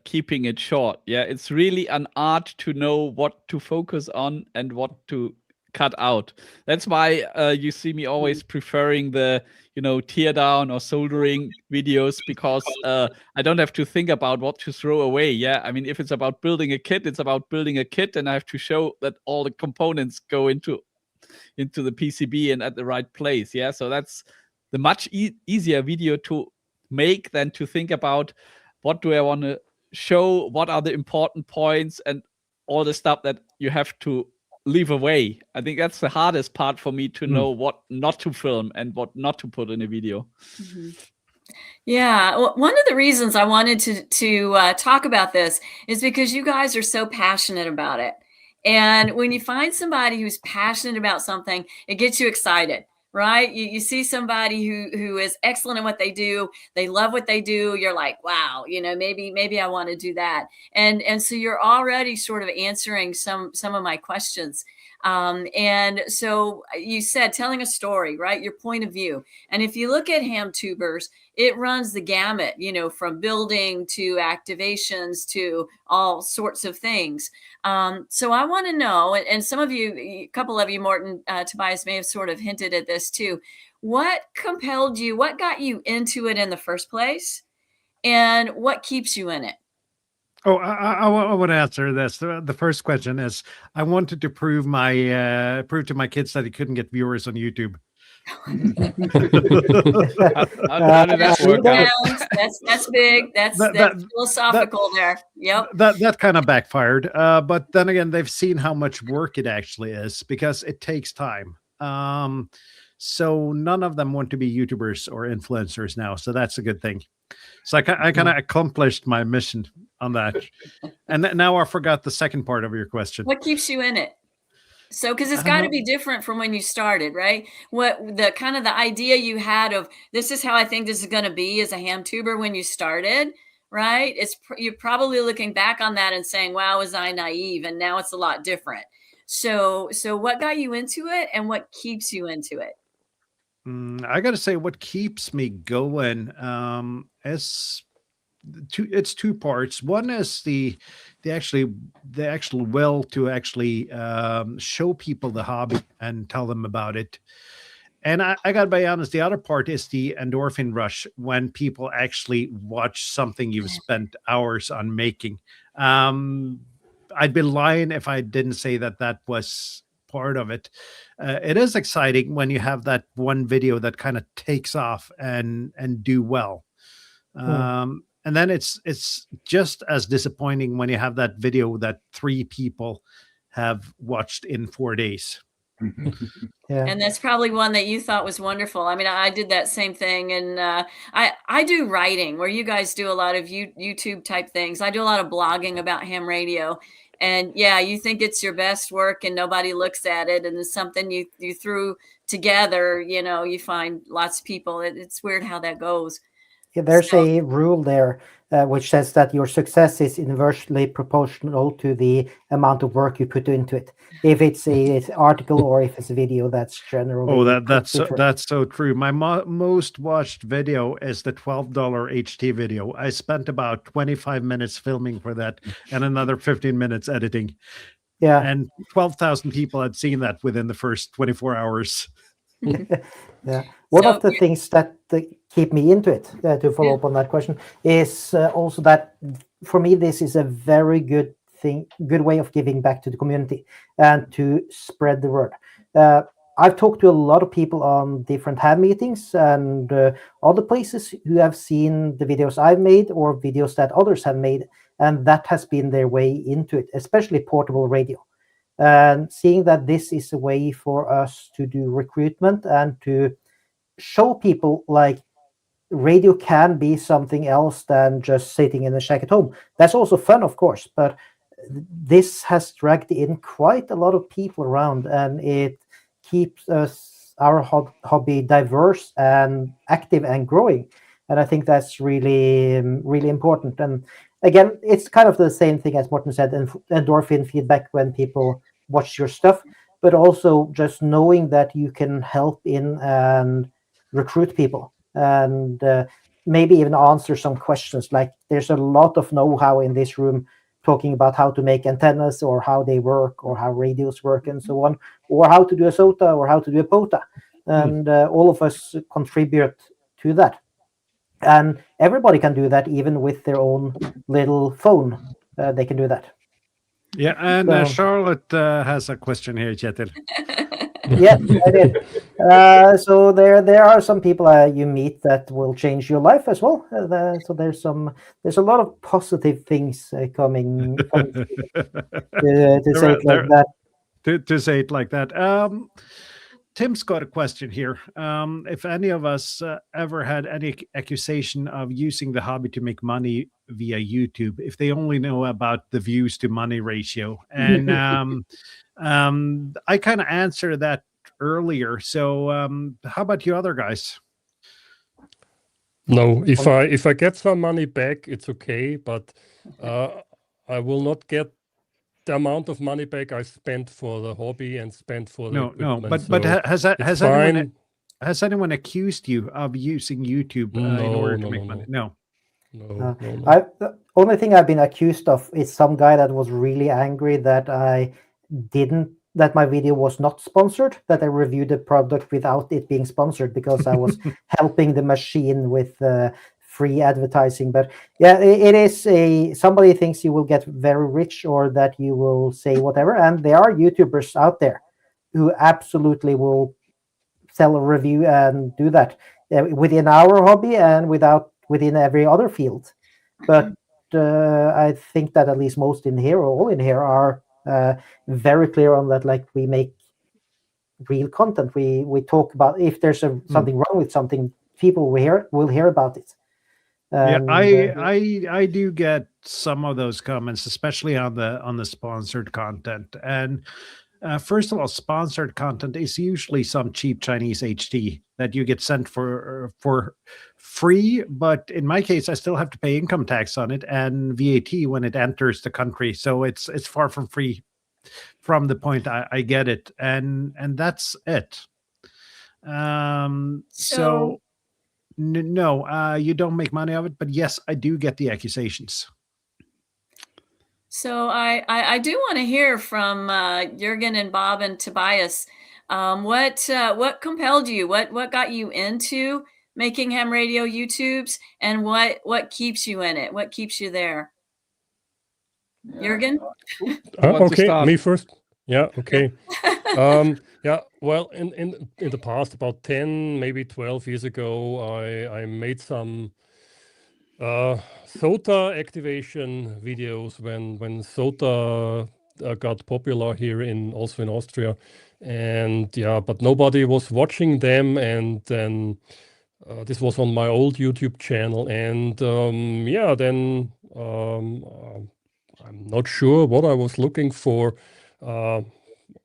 keeping it short. Yeah, it's really an art to know what to focus on and what to cut out. That's why you see me always preferring the, tear down or soldering videos, because I don't have to think about what to throw away. Yeah, I mean, if it's about building a kit, it's about building a kit, and I have to show that all the components go into the PCB and at the right place. Yeah, so that's the much easier video to make than to think about what do I want to show, what are the important points, and all the stuff that you have to leave away. I think that's the hardest part for me to know what not to film and what not to put in a video. Mm-hmm. Yeah, well, one of the reasons I wanted to talk about this is because you guys are so passionate about it. And when you find somebody who's passionate about something, it gets you excited, right? You see somebody who is excellent at what they do. They love what they do. You're like, wow, maybe I want to do that. And so you're already sort of answering some of my questions. And so you said telling a story, right? Your point of view. And if you look at HAMTUBERs, it runs the gamut, from building to activations to all sorts of things. So I want to know, and some of you, a couple of you, Morten, Tobias may have sort of hinted at this too. What compelled you? What got you into it in the first place? And what keeps you in it? Oh, I want to answer this. The first question is, I wanted to prove to my kids that he couldn't get viewers on YouTube. How did that work out? That's big. That's philosophical there. Yep. That kind of backfired. But then again, they've seen how much work it actually is, because it takes time. So none of them want to be YouTubers or influencers now. So that's a good thing. So I kind of accomplished my mission on that. And now I forgot the second part of your question. What keeps you in it? So, because it's got to be different from when you started, right? What the kind of the idea you had of this is how I think this is going to be as a HAMTUBER when you started, right? You're probably looking back on that and saying, wow, was I naive? And now it's a lot different. So what got you into it and what keeps you into it? I got to say, what keeps me going is it's two parts. One is the actual will to actually show people the hobby and tell them about it. And I got to be honest, the other part is the endorphin rush when people actually watch something you've spent hours on making. I'd be lying if I didn't say that that was part of it. It is exciting when you have that one video that kind of takes off and do well. And then it's just as disappointing when you have that video that 3 people have watched in 4 days. Yeah. And that's probably one that you thought was wonderful. I mean, I did that same thing, and I do writing where you guys do a lot of YouTube type things. I do a lot of blogging about ham radio, and yeah, you think it's your best work, and nobody looks at it, and it's something you threw together. You know, you find lots of people. It's weird how that goes. Yeah, there's a rule there which says that your success is inversely proportional to the amount of work you put into it. If it's an article or if it's a video, that's generally. Oh, that's so true. My most watched video is the $12 HT video. I spent about 25 minutes filming for that and another 15 minutes editing. Yeah. And 12,000 people had seen that within the first 24 hours. Yeah. One of the things that keep me into it, to follow up on that question, is also that for me, this is a very good way of giving back to the community and to spread the word. I've talked to a lot of people on different ham meetings and other places who have seen the videos I've made or videos that others have made, and that has been their way into it, especially portable radio. And seeing that this is a way for us to do recruitment and to show people like radio can be something else than just sitting in a shack at home. That's also fun, of course, but this has dragged in quite a lot of people around, and it keeps our hobby diverse and active and growing. And I think that's really, really important. And again, it's kind of the same thing as Morten said, endorphin feedback when people watch your stuff, but also just knowing that you can help in and recruit people and maybe even answer some questions. Like there's a lot of know-how in this room talking about how to make antennas or how they work or how radios work and so on, or how to do a SOTA or how to do a POTA. And all of us contribute to that. And everybody can do that, even with their own little phone. They can do that. Yeah, and Charlotte has a question here, Kjetil. Yes, I did. So there are some people you meet that will change your life as well. So there's a lot of positive things coming to say it like that. To say it like that. Tim's got a question here. If any of us ever had any accusation of using the hobby to make money via YouTube, if they only know about the views to money ratio. And I kind of answered that earlier. So how about you other guys? No, if I get some money back, it's okay, but I will not get the amount of money back I spent for the hobby and spent for the equipment. But has anyone accused you of using YouTube in order to make money? No. The only thing I've been accused of is some guy that was really angry that that my video was not sponsored, that I reviewed the product without it being sponsored because I was helping the machine with free advertising. But yeah, it is somebody thinks you will get very rich or that you will say whatever, and there are YouTubers out there who absolutely will sell a review and do that within our hobby and within every other field. But I think that at least most in here, or all in here, are very clear on that. Like, we make real content. We talk about if there's something wrong with something, people will hear about it. I do get some of those comments, especially on the sponsored content. And first of all, sponsored content is usually some cheap Chinese HT that you get sent for free. But in my case, I still have to pay income tax on it and VAT when it enters the country. So it's far from free from the point I get it. And that's it. So No, you don't make money of it, but yes, I do get the accusations. So I do want to hear from Jürgen and Bob and Tobias. What compelled you? What got you into making ham radio YouTubes, and what keeps you in it? What keeps you there? Jürgen? Okay, me first. Yeah, okay. Yeah, well, in the past, about 10, maybe 12 years ago, I made some SOTA activation videos when SOTA got popular here also in Austria. And yeah, but nobody was watching them. And then this was on my old YouTube channel. And yeah, then I'm not sure what I was looking for.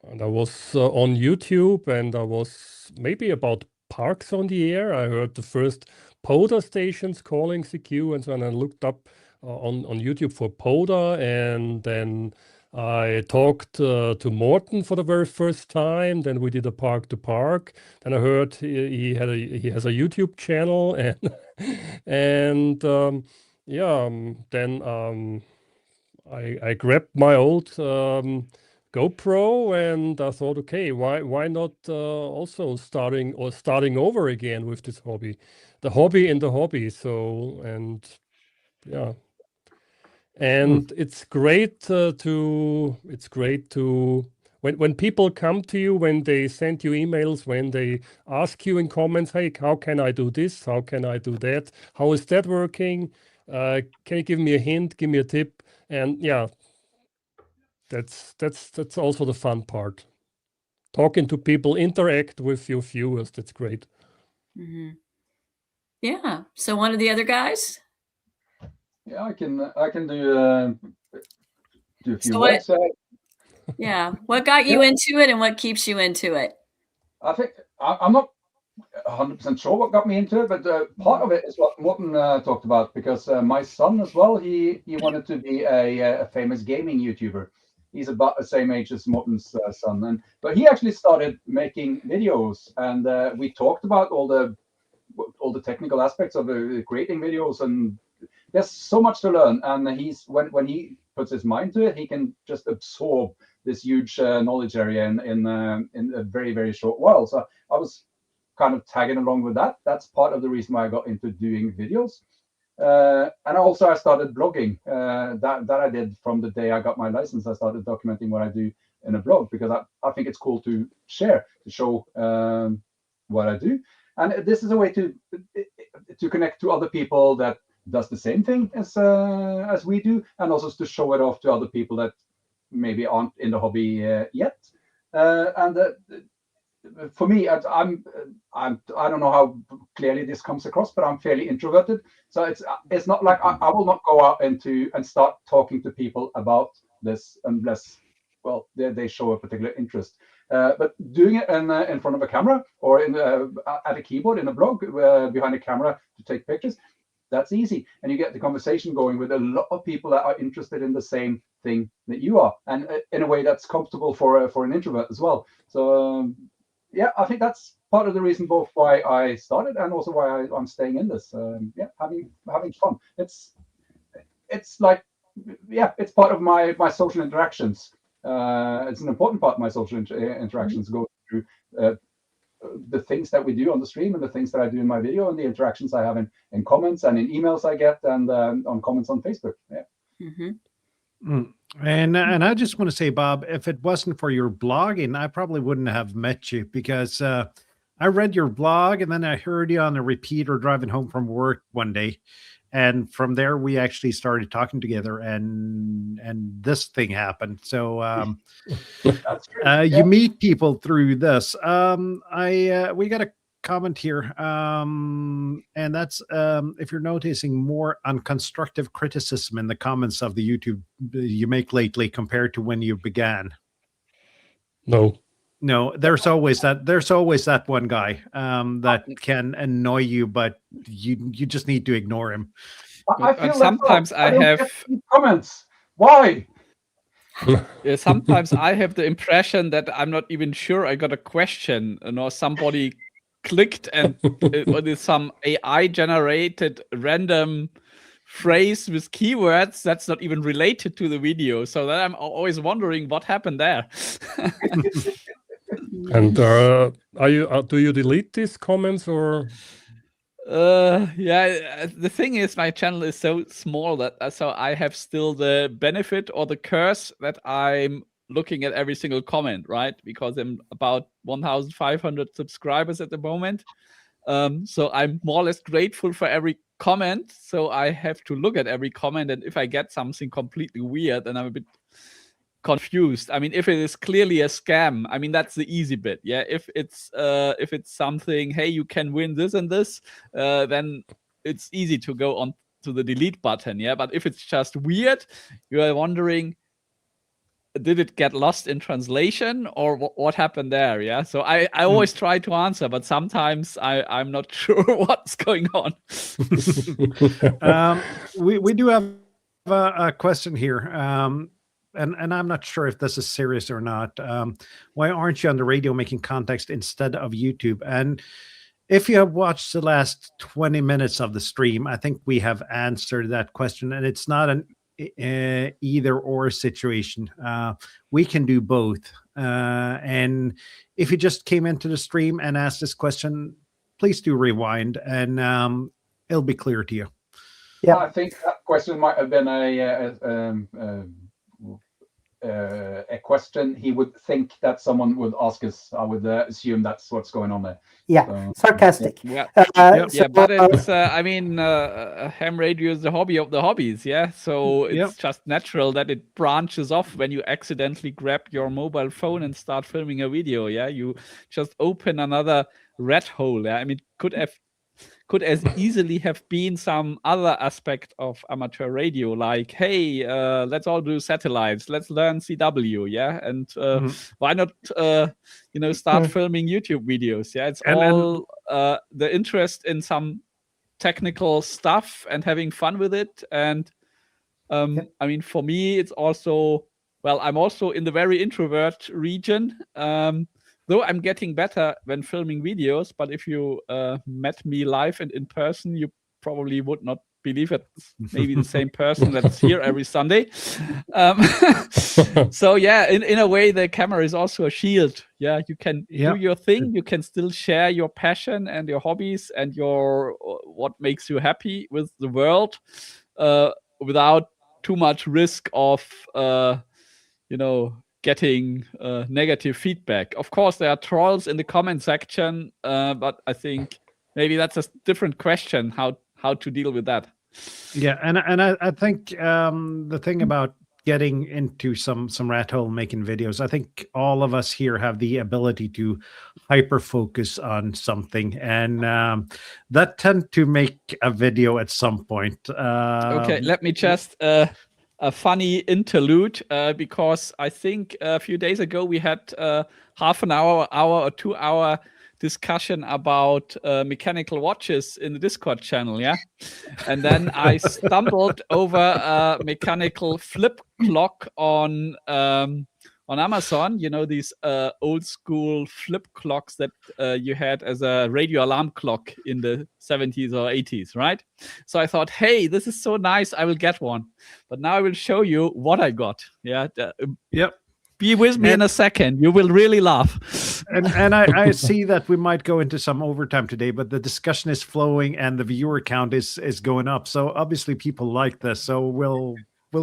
And I was on YouTube, and I was maybe about parks on the air. I heard the first PODA stations calling CQ, and so on. I looked up on YouTube for PODA, and then I talked to Morten for the very first time. Then we did a park to park. Then I heard he has a YouTube channel, and yeah, then I grabbed my old GoPro, and I thought, okay, why not also starting over again with this hobby, the hobby in the hobby. So, and yeah, and it's great to when people come to you, when they send you emails, when they ask you in comments, hey, how can I do this? How can I do that? How is that working? Can you give me a hint? Give me a tip? And yeah, that's also the fun part. Talking to people, interact with your viewers. That's great. Mm-hmm. Yeah. So one of the other guys. Yeah, I can do a few So words. Yeah. What got you into it, and what keeps you into it? I think I'm not 100% sure what got me into it, but part of it is what Morten talked about, because my son as well, he wanted to be a famous gaming YouTuber. He's about the same age as Morten's son, but he actually started making videos, and we talked about all the technical aspects of creating videos, and there's so much to learn. And when he puts his mind to it, he can just absorb this huge knowledge area in a very, very short while. So I was kind of tagging along with that. That's part of the reason why I got into doing videos. And also I started blogging. That I did from the day I got my license. I started documenting what I do in a blog, because I think it's cool to share, to show what I do. And this is a way to connect to other people that does the same thing as we do, and also to show it off to other people that maybe aren't in the hobby yet. And for me, I don't know how clearly this comes across, but I'm fairly introverted. So it's not like I will not go out and start talking to people about this unless, well, they show a particular interest. But doing it in front of a camera, or at a keyboard in a blog, behind a camera to take pictures, that's easy. And you get the conversation going with a lot of people that are interested in the same thing that you are, and in a way that's comfortable for an introvert as well. So yeah, I think that's part of the reason both why I started and also why I'm staying in this. Yeah, having fun. It's like, yeah, it's part of my social interactions. It's an important part of my social interactions, go through the things that we do on the stream, and the things that I do in my video, and the interactions I have in comments and in emails I get, and on comments on Facebook. Yeah. Mm-hmm. And I just want to say, Bob, if it wasn't for your blogging, I probably wouldn't have met you, because I read your blog, and then I heard you on the repeater driving home from work one day. And from there, we actually started talking together, and this thing happened. So you meet people through this. We got a comment here, and that's if you're noticing more unconstructive criticism in the comments of the YouTube you make lately compared to when you began. No, there's always that one guy that can annoy you, but you just need to ignore him. I feel sometimes I have comments. Why? Sometimes I have the impression that I'm not even sure I got a question, somebody clicked and it is some AI generated random phrase with keywords that's not even related to the video. So then I'm always wondering what happened there. And do you delete these comments or? Yeah, the thing is, my channel is so small that so I have still the benefit or the curse that I'm looking at every single comment, right? Because I'm about 1,500 subscribers at the moment. So I'm more or less grateful for every comment. So I have to look at every comment, and if I get something completely weird, then I'm a bit confused. I mean, if it is clearly a scam, I mean, that's the easy bit. Yeah, if it's something, hey, you can win this and this, then it's easy to go on to the delete button. Yeah, but if it's just weird, you are wondering, did it get lost in translation or what happened there? Yeah, so I always try to answer, but sometimes I'm not sure what's going on. We do have a question here, and I'm not sure if this is serious or not. Why aren't you on the radio making context instead of YouTube? And if you have watched the last 20 minutes of the stream, I think we have answered that question, and it's not an either or situation. We can do both. And if you just came into the stream and asked this question, please do rewind, and it'll be clear to you. Yeah, I think that question might have been a question he would think that someone would ask us. I would assume that's what's going on there. Yeah, sarcastic. Yeah, So, but it's I mean, ham radio is the hobby of the hobbies. Yeah, so it's just natural that it branches off when you accidentally grab your mobile phone and start filming a video. Yeah, you just open another rat hole. Yeah, I mean, could as easily have been some other aspect of amateur radio, like, hey, let's all do satellites, let's learn CW, yeah, and why not, start filming YouTube videos? Yeah, it's all the interest in some technical stuff and having fun with it. And I mean, for me, it's also, well, I'm also in the very introvert region. Though I'm getting better when filming videos, but if you met me live and in person, you probably would not believe it's maybe the same person that's here every Sunday. So yeah, in a way, the camera is also a shield. Yeah, you can do your thing. You can still share your passion and your hobbies and your what makes you happy with the world without too much risk of getting negative feedback. Of course, there are trolls in the comment section, but I think maybe that's a different question, how to deal with that. Yeah, and I think the thing about getting into some rat hole making videos, I think all of us here have the ability to hyper focus on something, and that tend to make a video at some point. Okay, let me just a funny interlude, because I think a few days ago we had half an hour or 2 hour discussion about mechanical watches in the Discord channel, yeah? And then I stumbled over a mechanical flip clock on Amazon, these old school flip clocks that you had as a radio alarm clock in the 70s or 80s, right? So I thought, hey, this is so nice, I will get one. But now I will show you what I got. Yeah. Yep. Be with me in a second. You will really laugh. And I see that we might go into some overtime today, but the discussion is flowing and the viewer count is going up. So obviously people like this. So we'll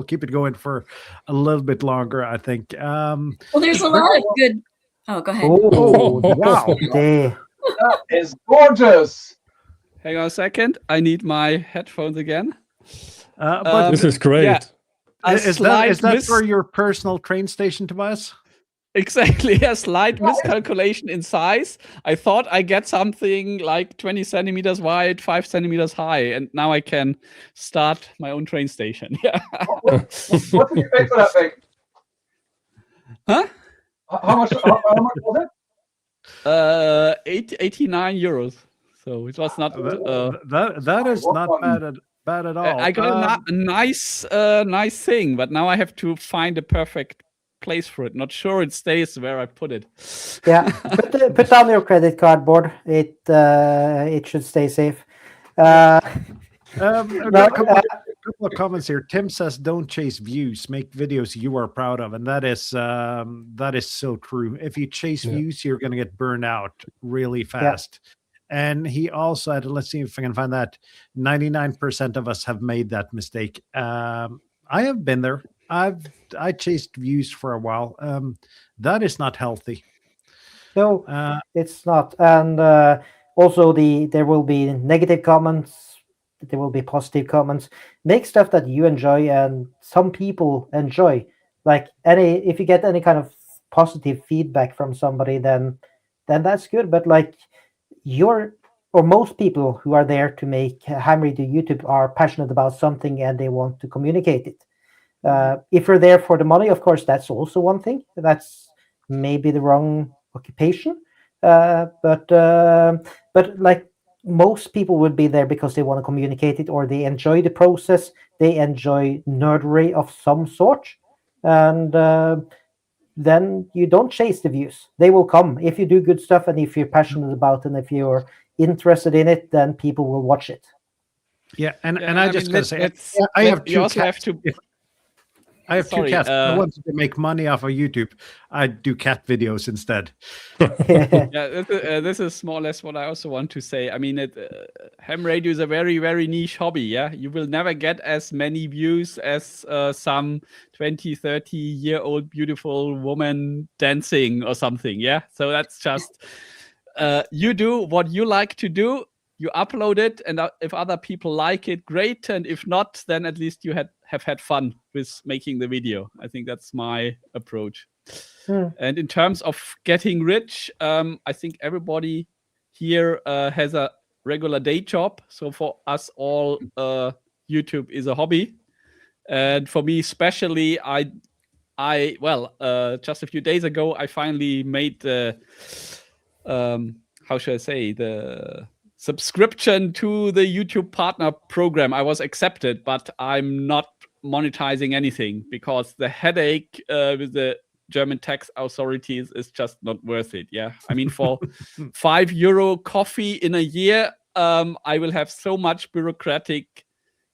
keep it going for a little bit longer, I think. Well, there's a lot of good. Oh, go ahead. Oh, wow. That is gorgeous. Hang on a second. I need my headphones again. But this is great. Yeah. Is that for your personal train station, Tobias? Exactly, a slight miscalculation in size. I thought I get something like 20 centimeters wide, 5 centimeters high, and now I can start my own train station. Yeah. What did you pay for that thing? Huh? How much was it? 89 euros. So it was not. That is not bad at all. I got a nice thing, but now I have to find a perfect place for it. Not sure it stays where I put it. Yeah, put down your credit card board. It should stay safe. A No, couple of comments here. Tim says, "Don't chase views. Make videos you are proud of," and that is so true. If you chase views, you're going to get burned out really fast. And he also had, let's see if I can find that, 99% of us have made that mistake. I have been there. I chased views for a while. That is not healthy. No, it's not. And also there will be negative comments. There will be positive comments. Make stuff that you enjoy and some people enjoy. Like if you get any kind of positive feedback from somebody, then that's good. But like most people who are there to make ham radio YouTube are passionate about something and they want to communicate it. If you're there for the money, of course, that's also one thing. That's maybe the wrong occupation. But like, most people would be there because they want to communicate it, or they enjoy the process. They enjoy nerdery of some sort, and then you don't chase the views. They will come if you do good stuff, and if you're passionate about it, and if you're interested in it, then people will watch it. Yeah, and I just gotta say, I have two cats. I have two cats. I want to make money off of YouTube. I do cat videos instead. This is more or less what I also want to say. I mean, ham radio is a very, very niche hobby. Yeah, you will never get as many views as some 20, 30-year-old beautiful woman dancing or something. Yeah, so that's just you do what you like to do. You upload it, and if other people like it, great. And if not, then at least you have had fun with making the video. I think that's my approach. And in terms of getting rich, I think everybody here has a regular day job. So for us all, YouTube is a hobby. And for me especially, just a few days ago, I finally made the, how should I say, the subscription to the YouTube partner program. I was accepted, but I'm not monetizing anything because the headache with the German tax authorities is just not worth it. Yeah, I mean, for €5 coffee in a year, I will have so much bureaucratic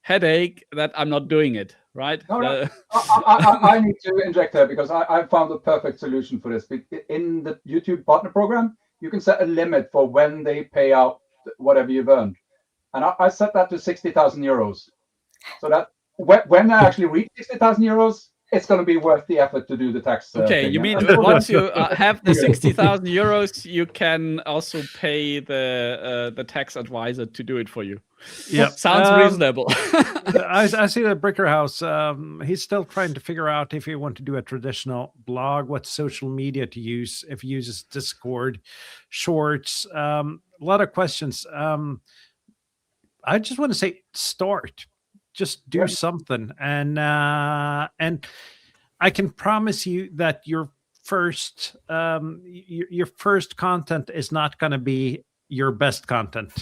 headache that I'm not doing it. Right? No. I need to inject there because I found the perfect solution for this. In the YouTube partner program, you can set a limit for when they pay out whatever you've earned, and I set that to €60,000, so that when I actually reach €60,000, it's going to be worth the effort to do the tax. Okay, you mean once you have the €60,000, you can also pay the tax advisor to do it for you. Yeah, sounds reasonable. I see that Bricker House. He's still trying to figure out if he want to do a traditional blog, what social media to use, if he uses Discord, Shorts. A lot of questions. I just want to say, start. Just do something, and I can promise you that your first content is not going to be your best content.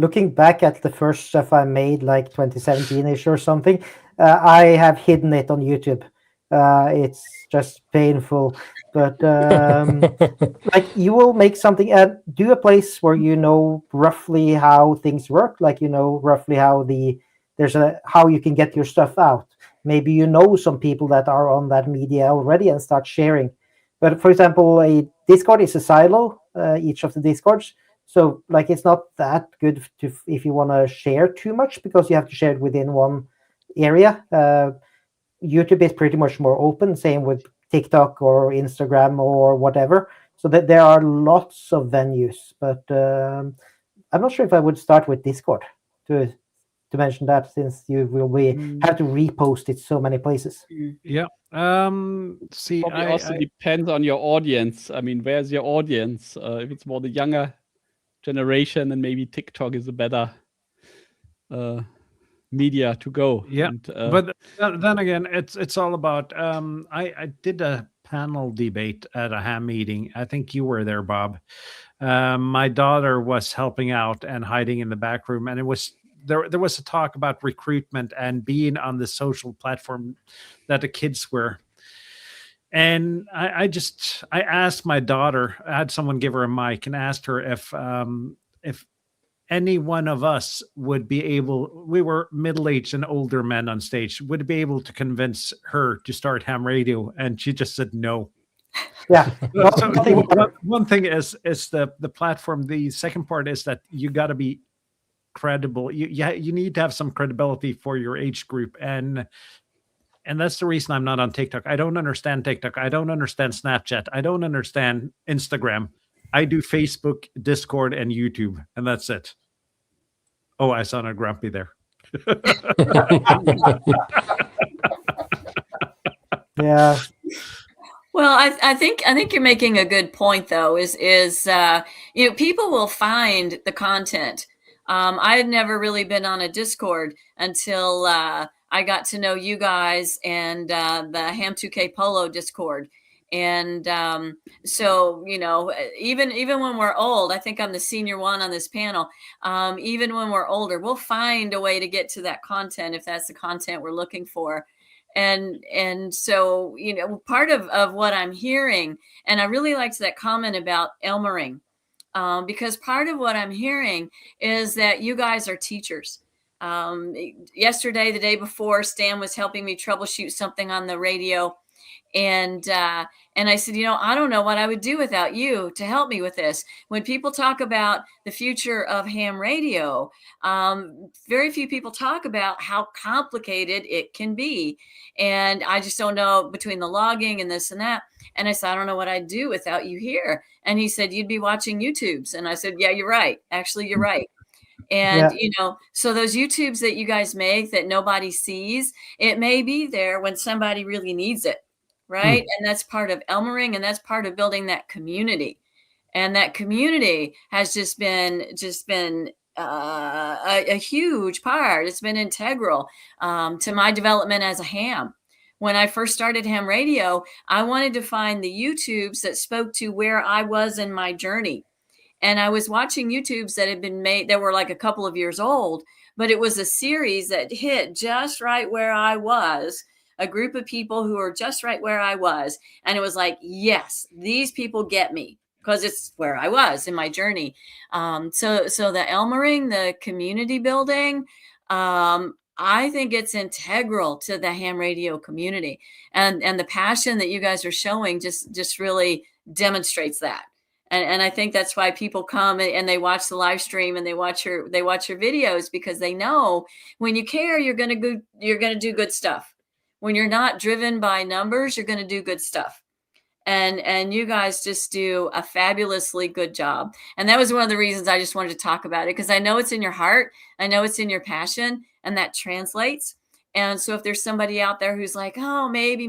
Looking back at the first stuff I made, like 2017-ish or something, I have hidden it on YouTube. It's just painful, but like, you will make something and do a place where you know roughly how things work, like you know roughly how how you can get your stuff out. Maybe you know some people that are on that media already and start sharing. But for example, a Discord is a silo, each of the Discords. So like, it's not that good if you want to share too much, because you have to share it within one area. YouTube is pretty much more open, same with TikTok or Instagram or whatever. So that there are lots of venues, but I'm not sure if I would start with Discord to mention that, since you will have to repost it so many places. Yeah. See, probably also depends on your audience. I mean, where's your audience? If it's more the younger generation, then maybe TikTok is a better media to go. Yeah, but then again, it's all about. I did a panel debate at a ham meeting. I think you were there, Bob. My daughter was helping out and hiding in the back room, and it was there was a talk about recruitment and being on the social platform that the kids were. And I asked my daughter, I had someone give her a mic and asked her if any one of us would be able, we were middle-aged and older men on stage, would be able to convince her to start ham radio. And she just said no. Yeah. So one thing is the platform. The second part is that you got to be credible. You need to have some credibility for your age group. And that's the reason I'm not on TikTok. I don't understand TikTok. I don't understand Snapchat. I don't understand Instagram. I do Facebook, Discord, and YouTube, and that's it. Oh, I sounded grumpy there. Yeah. Well, I think you're making a good point, though. Is people will find the content. I had never really been on a Discord until I got to know you guys and the Ham2K Polo Discord. And so, even when we're old, I think I'm the senior one on this panel. Even when we're older, we'll find a way to get to that content if that's the content we're looking for. And so, part of what I'm hearing, and I really liked that comment about Elmering, because part of what I'm hearing is that you guys are teachers. Yesterday, the day before, Stan was helping me troubleshoot something on the radio. And I said, I don't know what I would do without you to help me with this. When people talk about the future of ham radio, very few people talk about how complicated it can be. And I just don't know between the logging and this and that. And I said, I don't know what I'd do without you here. And he said, you'd be watching YouTubes. And I said, yeah, you're right. Actually, you're right. And, so those YouTubes that you guys make that nobody sees, it may be there when somebody really needs it. Right. And that's part of Elmering, and that's part of building that community. And that community has just been a huge part. It's been integral to my development as a ham. When I first started ham radio, I wanted to find the YouTubes that spoke to where I was in my journey. And I was watching YouTubes that had been made that were like a couple of years old, but it was a series that hit just right where I was. A group of people who are just right where I was. And it was like, yes, these people get me because it's where I was in my journey. So the Elmering, the community building, I think it's integral to the ham radio community. And the passion that you guys are showing just really demonstrates that. And I think that's why people come and they watch the live stream and they watch your videos, because they know when you care, you're going to do good stuff. When you're not driven by numbers, you're going to do good stuff. And you guys just do a fabulously good job. And that was one of the reasons I just wanted to talk about it, because I know it's in your heart. I know it's in your passion, and that translates. And so if there's somebody out there who's like, oh, maybe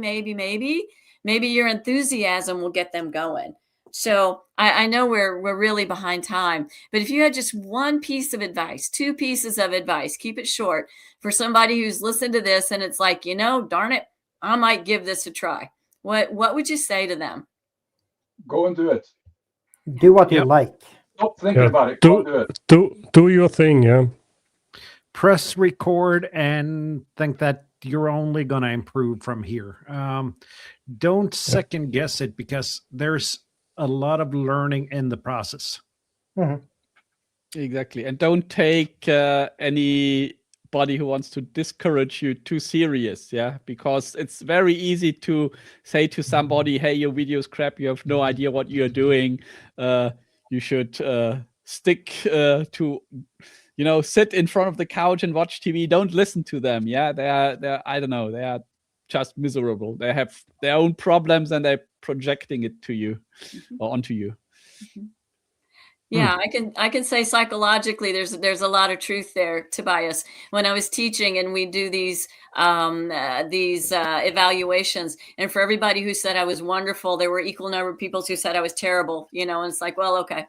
your enthusiasm will get them going. So I know we're really behind time, but if you had just one piece of advice, two pieces of advice, keep it short, for somebody who's listened to this and it's like, darn it, I might give this a try. What would you say to them? Go and do it. Do what you like. Stop thinking about it. Go and do it. Do your thing, yeah. Press record and think that you're only going to improve from here. Don't second guess it, because there's a lot of learning in the process. Mm-hmm. Exactly. And don't take anybody who wants to discourage you too serious, yeah? Because it's very easy to say to somebody, hey, your video is crap, you have no idea what you're doing. You should stick to, sit in front of the couch and watch TV. Don't listen to them, yeah? They're I don't know, they are just miserable. They have their own problems and they're projecting it to you or onto you. Yeah, I can say psychologically there's a lot of truth there, Tobias. When I was teaching and we do these evaluations, and for everybody who said I was wonderful, there were equal number of people who said I was terrible, and it's like, well, okay.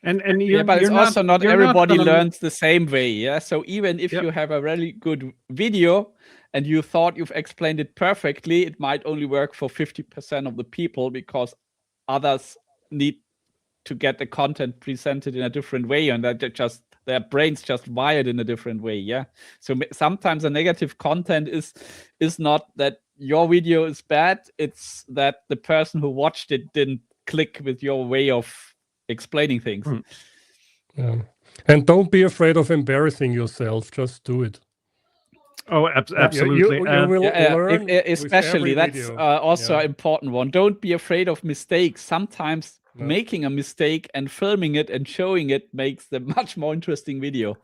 And but it's also not everybody learns the same way, yeah? So even if you have a really good video and you thought you've explained it perfectly, it might only work for 50% of the people, because others need to get the content presented in a different way, and that their brains just wired in a different way, yeah? So sometimes the negative content is not that your video is bad. It's that the person who watched it didn't click with your way of explaining things. Yeah. And don't be afraid of embarrassing yourself. Just do it. Oh, absolutely. You will learn with especially every that's video. also an important one. Don't be afraid of mistakes. Sometimes making a mistake and filming it and showing it makes the much more interesting video.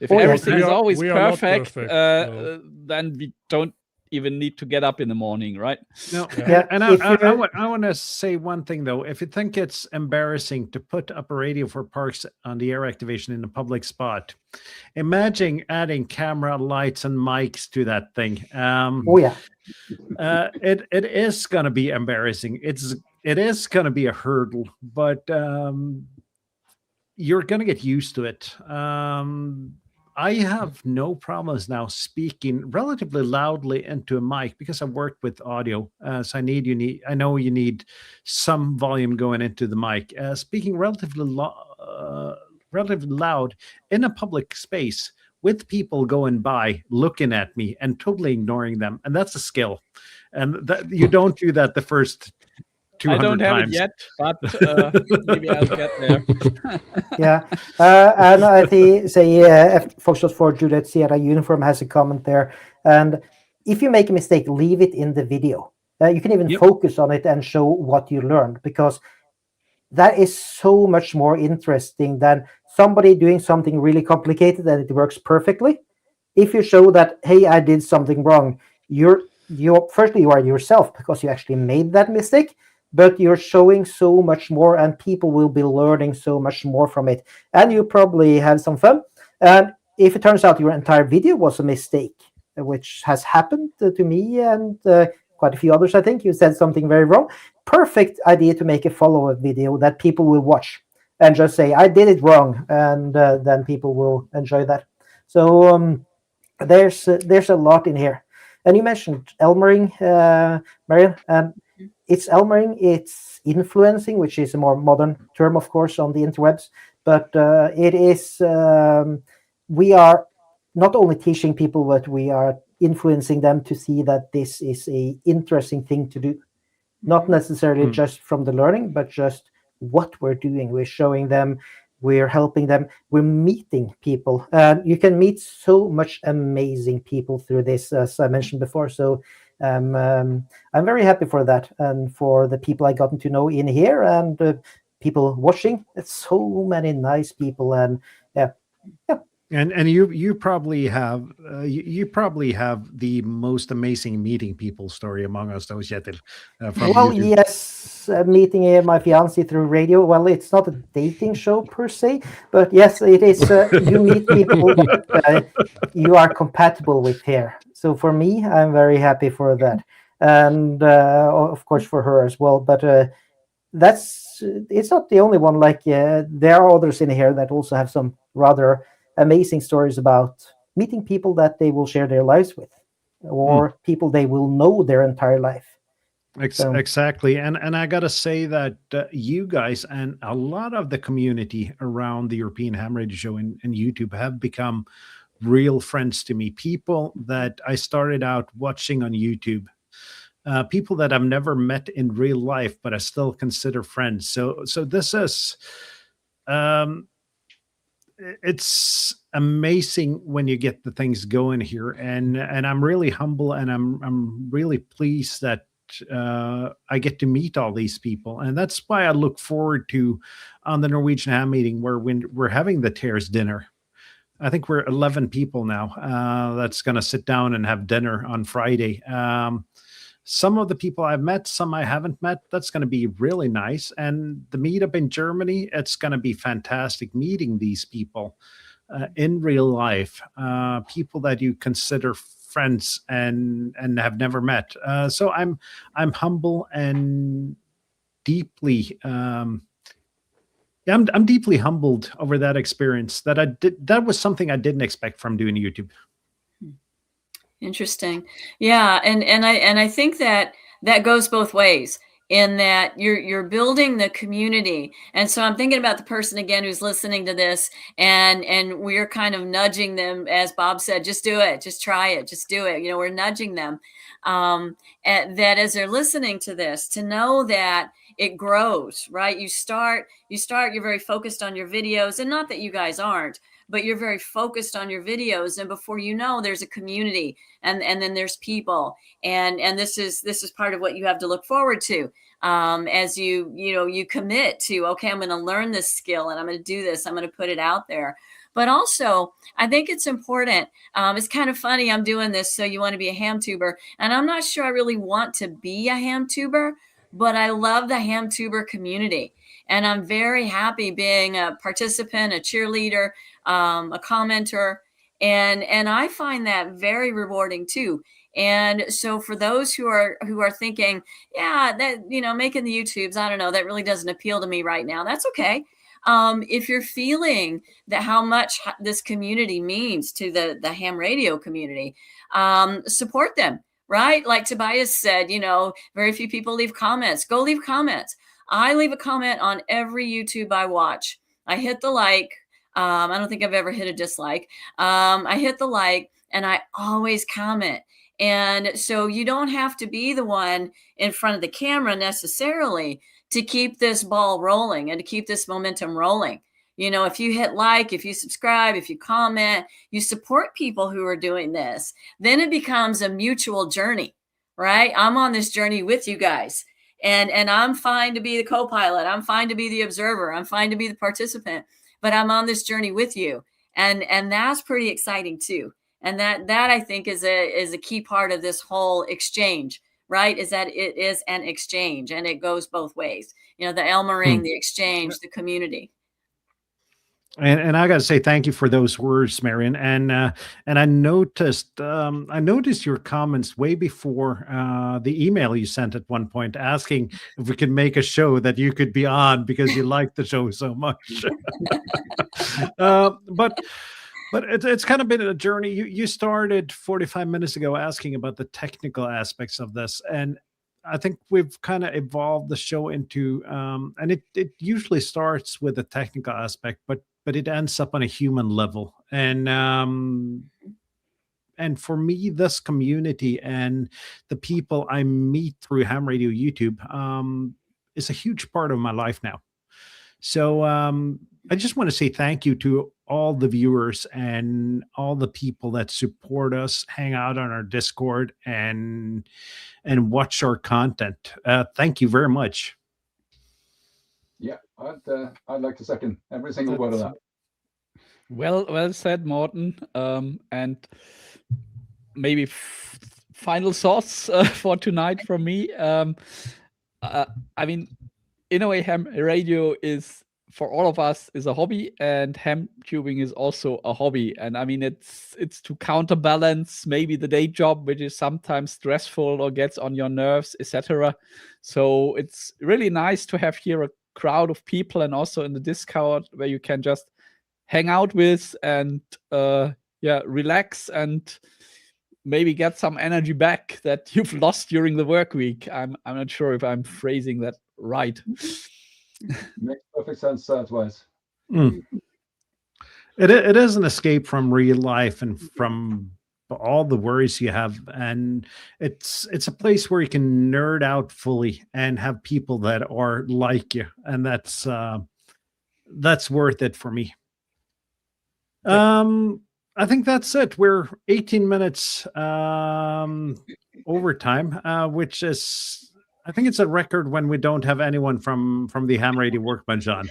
If everything is always perfect, then we don't even need to get up in the morning, right? No, and I want to say one thing though. If you think it's embarrassing to put up a radio for parks on the air activation in a public spot, imagine adding camera, lights, and mics to that thing. It is going to be embarrassing. It is going to be a hurdle, but you're going to get used to it. I have no problems now speaking relatively loudly into a mic because I've worked with audio. So I know you need some volume going into the mic. Speaking relatively loud in a public space with people going by, looking at me and totally ignoring them. And that's a skill. And you don't do that the first 200 I don't have times. it yet, but maybe I'll get there. And I think Foxtrot 4 Juliet Sierra Uniform has a comment there. And if you make a mistake, leave it in the video. You can even focus on it and show what you learned, because that is so much more interesting than somebody doing something really complicated and it works perfectly. If you show that, hey, I did something wrong, firstly you are yourself because you actually made that mistake, but you're showing so much more and people will be learning so much more from it. And you probably have some fun. And if it turns out your entire video was a mistake, which has happened to me and quite a few others, I think, you said something very wrong, perfect idea to make a follow-up video that people will watch and just say, I did it wrong. And then people will enjoy that. So there's a lot in here. And you mentioned Elmering, Marion, and it's Elmering, it's influencing, which is a more modern term, of course, on the interwebs. But it is, we are not only teaching people, but we are influencing them to see that this is a interesting thing to do. Not necessarily just from the learning, but just what we're doing. We're showing them, we're helping them, we're meeting people. You can meet so much amazing people through this, as I mentioned before. So I'm very happy for that, and for the people I gotten to know in here and people watching. It's so many nice people, and And you probably have the most amazing meeting people story among us, those Kjetil. Yes, meeting my fiance through radio. Well, it's not a dating show per se, but yes, it is. You meet people that you are compatible with here. So for me, I'm very happy for that, and of course for her as well. But it's not the only one. Like there are others in here that also have some rather amazing stories about meeting people that they will share their lives with, or people they will know their entire life. Exactly. And I got to say that you guys and a lot of the community around the European Ham Radio Show and YouTube have become real friends to me. People that I started out watching on YouTube, people that I've never met in real life, but I still consider friends. So this is, it's amazing when you get the things going here, and I'm really humble, and I'm really pleased that I get to meet all these people, and that's why I look forward to on the Norwegian Ham Meeting, where when we're having the TEHRS dinner. I think we're 11 people now that's going to sit down and have dinner on Friday. Some of the people I've met, some I haven't met. That's going to be really nice. And the meetup in Germany, it's going to be fantastic meeting these people in real life, people that you consider friends and have never met. So I'm humble and deeply I'm deeply humbled over that experience. That was something I didn't expect from doing YouTube. Interesting. Yeah, and I think that goes both ways. in that you're building the community. And so I'm thinking about the person again who's listening to this, and we're kind of nudging them, as Bob said, just do it, just try it, just do it. We're nudging them, that as they're listening to this, to know that it grows, right? You start, you're very focused on your videos, and not that you guys aren't, but you're very focused on your videos, and before you know, there's a community, and then there's people, and this is part of what you have to look forward to, as you commit to, okay, I'm going to learn this skill, and I'm going to do this, I'm going to put it out there. But also, I think it's important. It's kind of funny, I'm doing this, so you want to be a HAMTUBER, and I'm not sure I really want to be a HAMTUBER, but I love the HAMTUBER community. And I'm very happy being a participant, a cheerleader, a commenter. And I find that very rewarding too. And so for those who are thinking, yeah, that, making the YouTubes, I don't know, that really doesn't appeal to me right now, that's okay. If you're feeling that how much this community means to the ham radio community, support them, right? Like Tobias said, very few people leave comments. Go leave comments. I leave a comment on every YouTube I watch. I hit the like. I don't think I've ever hit a dislike. I hit the like, and I always comment. And so you don't have to be the one in front of the camera necessarily to keep this ball rolling and to keep this momentum rolling. If you hit like, if you subscribe, if you comment, you support people who are doing this, then it becomes a mutual journey, right? I'm on this journey with you guys, and I'm fine to be the co-pilot. I'm fine to be the observer. I'm fine to be the participant, but I'm on this journey with you. And that's pretty exciting too. And that I think is a key part of this whole exchange, right? Is that it is an exchange, and it goes both ways. The Elmering, the exchange, the community. And I got to say thank you for those words, Marion. And I noticed your comments way before the email you sent at one point asking if we could make a show that you could be on because you liked the show so much. But it's kind of been a journey. You started 45 minutes ago asking about the technical aspects of this, and I think we've kind of evolved the show into, and it usually starts with a technical aspect, but it ends up on a human level. And for me, this community and the people I meet through Ham Radio YouTube is a huge part of my life now. So I just want to say thank you to all the viewers and all the people that support us, hang out on our Discord, and watch our content. Thank you very much. Yeah, I'd like to second every single word of that. Well said, Morten. And maybe final thoughts for tonight from me. I mean, in a way, ham radio is, for all of us, is a hobby, and ham tubing is also a hobby. And I mean, it's to counterbalance maybe the day job, which is sometimes stressful or gets on your nerves, etc. So it's really nice to have here a crowd of people, and also in the Discord where you can just hang out with and relax and maybe get some energy back that you've lost during the work week. I'm not sure if I'm phrasing that right. Makes perfect sense, Twice. It is an escape from real life and from all the worries you have, and it's a place where you can nerd out fully and have people that are like you, and that's worth it for me. I think that's it. We're 18 minutes overtime, which is, I think it's a record when we don't have anyone from the Ham Radio Workbench on.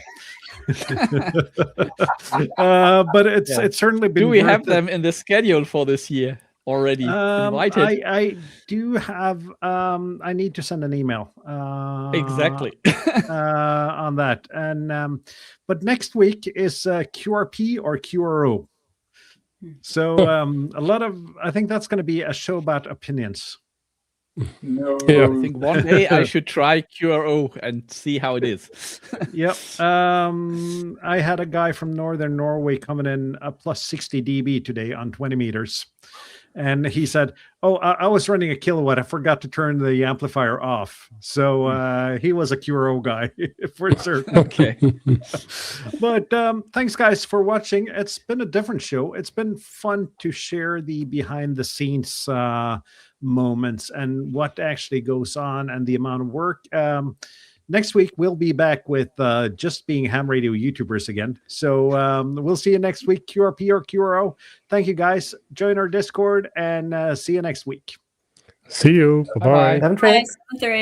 But it's certainly been. Do we have them in the schedule for this year already invited? I do have. I need to send an email. Exactly. On that, and but next week is QRP or QRO. So a lot of, I think that's going to be a show about opinions. No. Yeah, I think one day I should try QRO and see how it is. Yep. I had a guy from Northern Norway coming in plus 60 dB today on 20 meters. And he said, "Oh, I was running a kilowatt. I forgot to turn the amplifier off." So he was a QRO guy for certain. Okay. But thanks, guys, for watching. It's been a different show. It's been fun to share the behind the scenes moments and what actually goes on and the amount of work. Next week, we'll be back with just being ham radio YouTubers again. So we'll see you next week, QRP or QRO. Thank you, guys. Join our Discord and see you next week. See you. Bye-bye. Bye-bye. Have a great- Bye, 7-3.